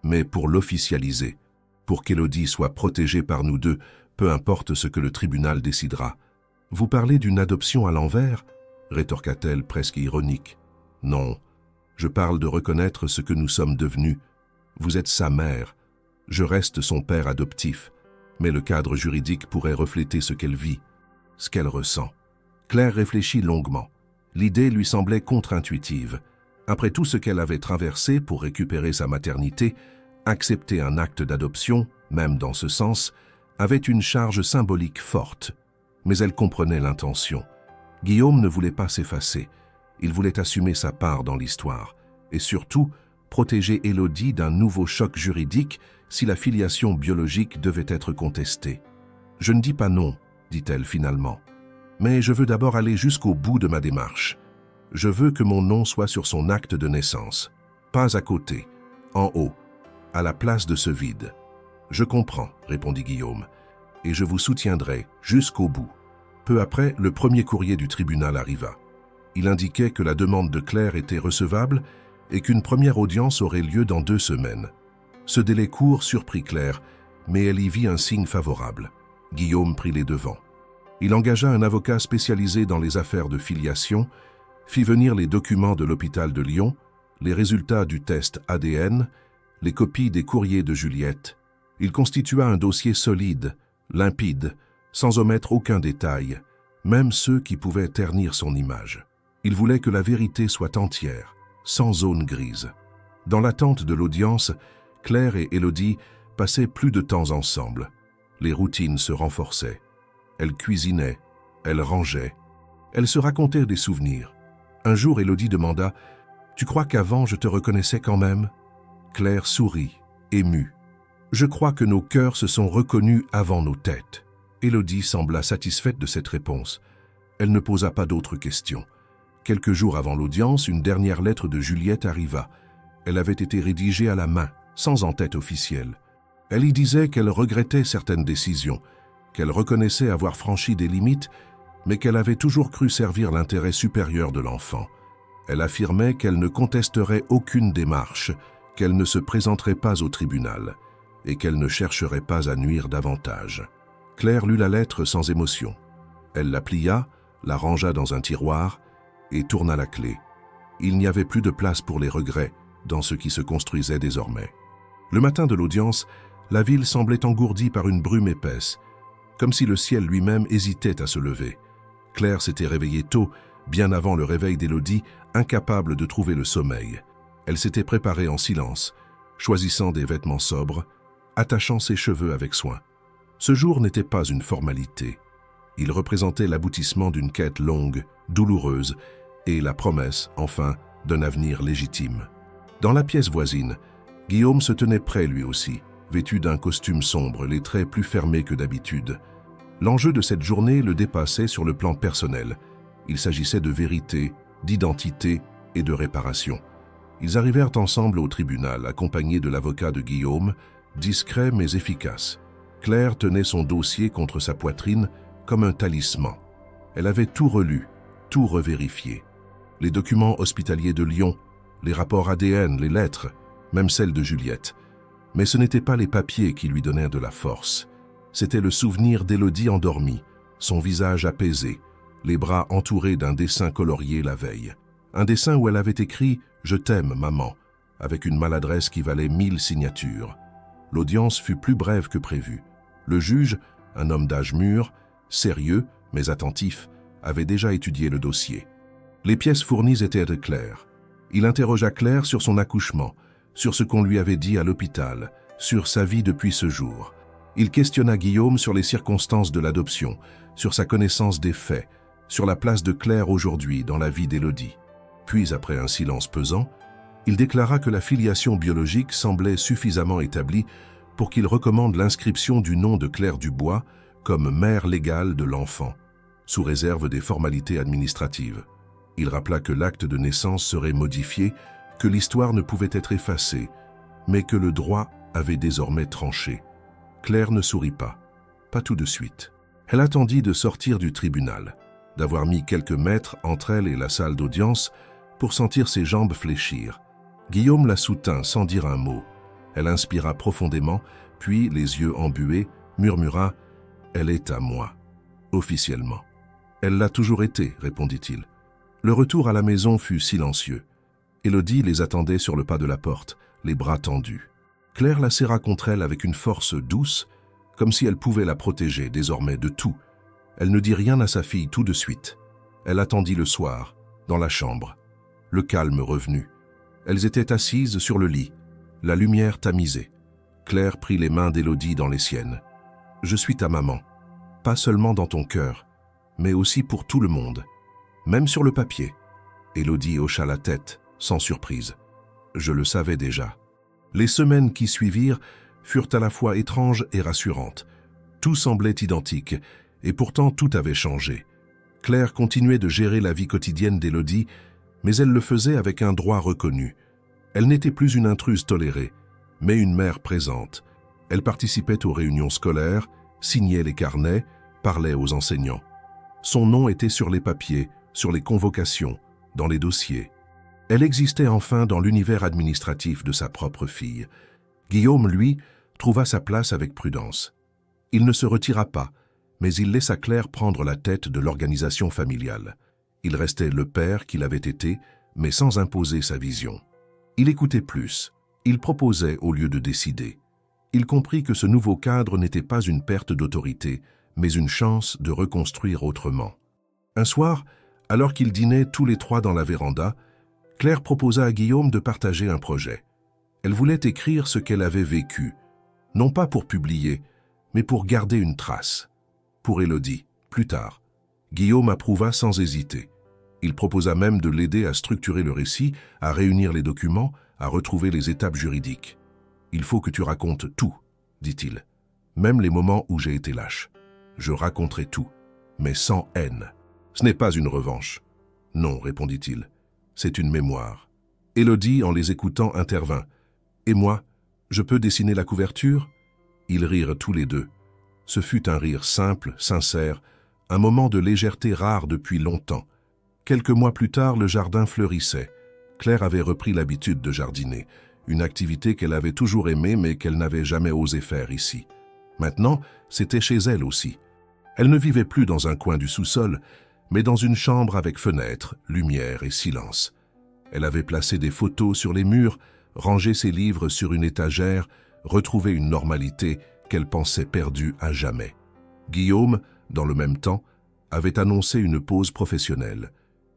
mais pour l'officialiser, pour qu'Élodie soit protégée par nous deux, peu importe ce que le tribunal décidera. Vous parlez d'une adoption à l'envers ? Rétorqua-t-elle presque ironique. Non, je parle de reconnaître ce que nous sommes devenus. Vous êtes sa mère, je reste son père adoptif, mais le cadre juridique pourrait refléter ce qu'elle vit, ce qu'elle ressent. Claire réfléchit longuement. L'idée lui semblait contre-intuitive. Après tout ce qu'elle avait traversé pour récupérer sa maternité, accepter un acte d'adoption, même dans ce sens, avait une charge symbolique forte. Mais elle comprenait l'intention. Guillaume ne voulait pas s'effacer. Il voulait assumer sa part dans l'histoire et surtout protéger Élodie d'un nouveau choc juridique si la filiation biologique devait être contestée. « Je ne dis pas non », dit-elle finalement, « mais je veux d'abord aller jusqu'au bout de ma démarche. Je veux que mon nom soit sur son acte de naissance, pas à côté, en haut, à la place de ce vide. »« Je comprends », répondit Guillaume, « et je vous soutiendrai jusqu'au bout. » Peu après, le premier courrier du tribunal arriva. Il indiquait que la demande de Claire était recevable et qu'une première audience aurait lieu dans 2 semaines. Ce délai court surprit Claire, mais elle y vit un signe favorable. Guillaume prit les devants. Il engagea un avocat spécialisé dans les affaires de filiation, fit venir les documents de l'hôpital de Lyon, les résultats du test ADN, les copies des courriers de Juliette. Il constitua un dossier solide, limpide, sans omettre aucun détail, même ceux qui pouvaient ternir son image. Il voulait que la vérité soit entière, sans zone grise. Dans l'attente de l'audience, Claire et Élodie passaient plus de temps ensemble. Les routines se renforçaient. Elle cuisinait, elle rangeait, elle se racontait des souvenirs. Un jour, Élodie demanda « Tu crois qu'avant je te reconnaissais quand même ?» Claire sourit, émue. « Je crois que nos cœurs se sont reconnus avant nos têtes. » Élodie sembla satisfaite de cette réponse. Elle ne posa pas d'autres questions. Quelques jours avant l'audience, une dernière lettre de Juliette arriva. Elle avait été rédigée à la main, sans en-tête officielle. Elle y disait qu'elle regrettait certaines décisions, qu'elle reconnaissait avoir franchi des limites, mais qu'elle avait toujours cru servir l'intérêt supérieur de l'enfant. Elle affirmait qu'elle ne contesterait aucune démarche, qu'elle ne se présenterait pas au tribunal et qu'elle ne chercherait pas à nuire davantage. Claire lut la lettre sans émotion. Elle la plia, la rangea dans un tiroir et tourna la clé. Il n'y avait plus de place pour les regrets dans ce qui se construisait désormais. Le matin de l'audience, la ville semblait engourdie par une brume épaisse, comme si le ciel lui-même hésitait à se lever. Claire s'était réveillée tôt, bien avant le réveil d'Élodie, incapable de trouver le sommeil. Elle s'était préparée en silence, choisissant des vêtements sobres, attachant ses cheveux avec soin. Ce jour n'était pas une formalité. Il représentait l'aboutissement d'une quête longue, douloureuse, et la promesse, enfin, d'un avenir légitime. Dans la pièce voisine, Guillaume se tenait prêt lui aussi, vêtu d'un costume sombre, les traits plus fermés que d'habitude. L'enjeu de cette journée le dépassait sur le plan personnel. Il s'agissait de vérité, d'identité et de réparation. Ils arrivèrent ensemble au tribunal, accompagnés de l'avocat de Guillaume, discret mais efficace. Claire tenait son dossier contre sa poitrine comme un talisman. Elle avait tout relu, tout revérifié. Les documents hospitaliers de Lyon, les rapports ADN, les lettres, même celles de Juliette. Mais ce n'étaient pas les papiers qui lui donnaient de la force. C'était le souvenir d'Élodie endormie, son visage apaisé, les bras entourés d'un dessin colorié la veille. Un dessin où elle avait écrit « Je t'aime, maman », avec une maladresse qui valait 1000 signatures. L'audience fut plus brève que prévu. Le juge, un homme d'âge mûr, sérieux mais attentif, avait déjà étudié le dossier. Les pièces fournies étaient de Claire. Il interrogea Claire sur son accouchement, sur ce qu'on lui avait dit à l'hôpital, sur sa vie depuis ce jour. Il questionna Guillaume sur les circonstances de l'adoption, sur sa connaissance des faits, sur la place de Claire aujourd'hui dans la vie d'Élodie. Puis, après un silence pesant, il déclara que la filiation biologique semblait suffisamment établie pour qu'il recommande l'inscription du nom de Claire Dubois comme mère légale de l'enfant, sous réserve des formalités administratives. Il rappela que l'acte de naissance serait modifié, que l'histoire ne pouvait être effacée, mais que le droit avait désormais tranché. Claire ne sourit pas tout de suite. Elle attendit de sortir du tribunal, d'avoir mis quelques mètres entre elle et la salle d'audience pour sentir ses jambes fléchir. Guillaume la soutint sans dire un mot. Elle inspira profondément, puis, les yeux embués, murmura « Elle est à moi, officiellement. » « Elle l'a toujours été, répondit-il. Le retour à la maison fut silencieux. Élodie les attendait sur le pas de la porte, les bras tendus. Claire la serra contre elle avec une force douce, comme si elle pouvait la protéger désormais de tout. Elle ne dit rien à sa fille tout de suite. Elle attendit le soir, dans la chambre. Le calme revenu. Elles étaient assises sur le lit, la lumière tamisée. Claire prit les mains d'Élodie dans les siennes. « Je suis ta maman, pas seulement dans ton cœur, mais aussi pour tout le monde, même sur le papier. » Élodie hocha la tête, sans surprise. Je le savais déjà. Les semaines qui suivirent furent à la fois étranges et rassurantes. Tout semblait identique, et pourtant tout avait changé. Claire continuait de gérer la vie quotidienne d'Élodie, mais elle le faisait avec un droit reconnu. Elle n'était plus une intruse tolérée, mais une mère présente. Elle participait aux réunions scolaires, signait les carnets, parlait aux enseignants. Son nom était sur les papiers, sur les convocations, dans les dossiers. Elle existait enfin dans l'univers administratif de sa propre fille. Guillaume, lui, trouva sa place avec prudence. Il ne se retira pas, mais il laissa Claire prendre la tête de l'organisation familiale. Il restait le père qu'il avait été, mais sans imposer sa vision. Il écoutait plus, il proposait au lieu de décider. Il comprit que ce nouveau cadre n'était pas une perte d'autorité, mais une chance de reconstruire autrement. Un soir, alors qu'ils dînaient tous les trois dans la véranda, Claire proposa à Guillaume de partager un projet. Elle voulait écrire ce qu'elle avait vécu, non pas pour publier, mais pour garder une trace. Pour Élodie, plus tard. Guillaume approuva sans hésiter. Il proposa même de l'aider à structurer le récit, à réunir les documents, à retrouver les étapes juridiques. « Il faut que tu racontes tout, » dit-il, « même les moments où j'ai été lâche. Je raconterai tout, mais sans haine. Ce n'est pas une revanche. » « Non, répondit-il, c'est une mémoire. » Élodie, en les écoutant, intervint. « Et moi, je peux dessiner la couverture ?» Ils rirent tous les deux. Ce fut un rire simple, sincère, un moment de légèreté rare depuis longtemps. Quelques mois plus tard, le jardin fleurissait. Claire avait repris l'habitude de jardiner, une activité qu'elle avait toujours aimée mais qu'elle n'avait jamais osé faire ici. Maintenant, c'était chez elle aussi. Elle ne vivait plus dans un coin du sous-sol, mais dans une chambre avec fenêtre, lumière et silence. Elle avait placé des photos sur les murs, rangé ses livres sur une étagère, retrouvé une normalité qu'elle pensait perdue à jamais. Guillaume, dans le même temps, avait annoncé une pause professionnelle.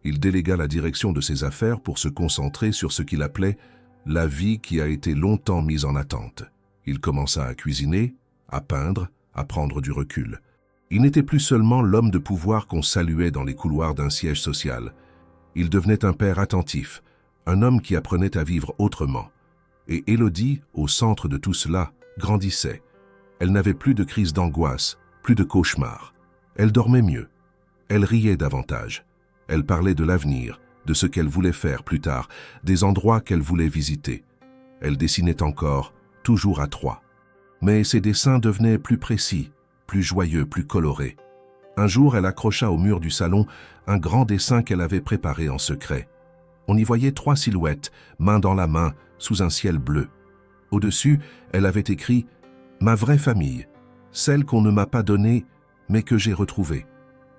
Il délégua la direction de ses affaires pour se concentrer sur ce qu'il appelait « la vie qui a été longtemps mise en attente ». Il commença à cuisiner, à peindre, à prendre du recul. Il n'était plus seulement l'homme de pouvoir qu'on saluait dans les couloirs d'un siège social. Il devenait un père attentif, un homme qui apprenait à vivre autrement. Et Élodie, au centre de tout cela, grandissait. Elle n'avait plus de crise d'angoisse, plus de cauchemars. Elle dormait mieux. Elle riait davantage. Elle parlait de l'avenir, de ce qu'elle voulait faire plus tard, des endroits qu'elle voulait visiter. Elle dessinait encore, toujours à trois. Mais ses dessins devenaient plus précis, plus joyeux, plus colorés. Un jour, elle accrocha au mur du salon un grand dessin qu'elle avait préparé en secret. On y voyait 3 silhouettes, main dans la main, sous un ciel bleu. Au-dessus, elle avait écrit « Ma vraie famille, celle qu'on ne m'a pas donnée, mais que j'ai retrouvée ».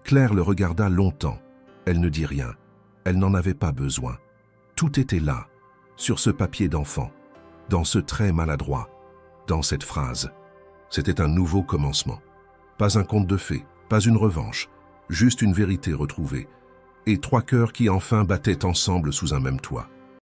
Claire le regarda longtemps. Elle ne dit rien. Elle n'en avait pas besoin. Tout était là, sur ce papier d'enfant, dans ce trait maladroit, dans cette phrase. C'était un nouveau commencement. Pas un conte de fées, pas une revanche, juste une vérité retrouvée, et 3 cœurs qui enfin battaient ensemble sous un même toit.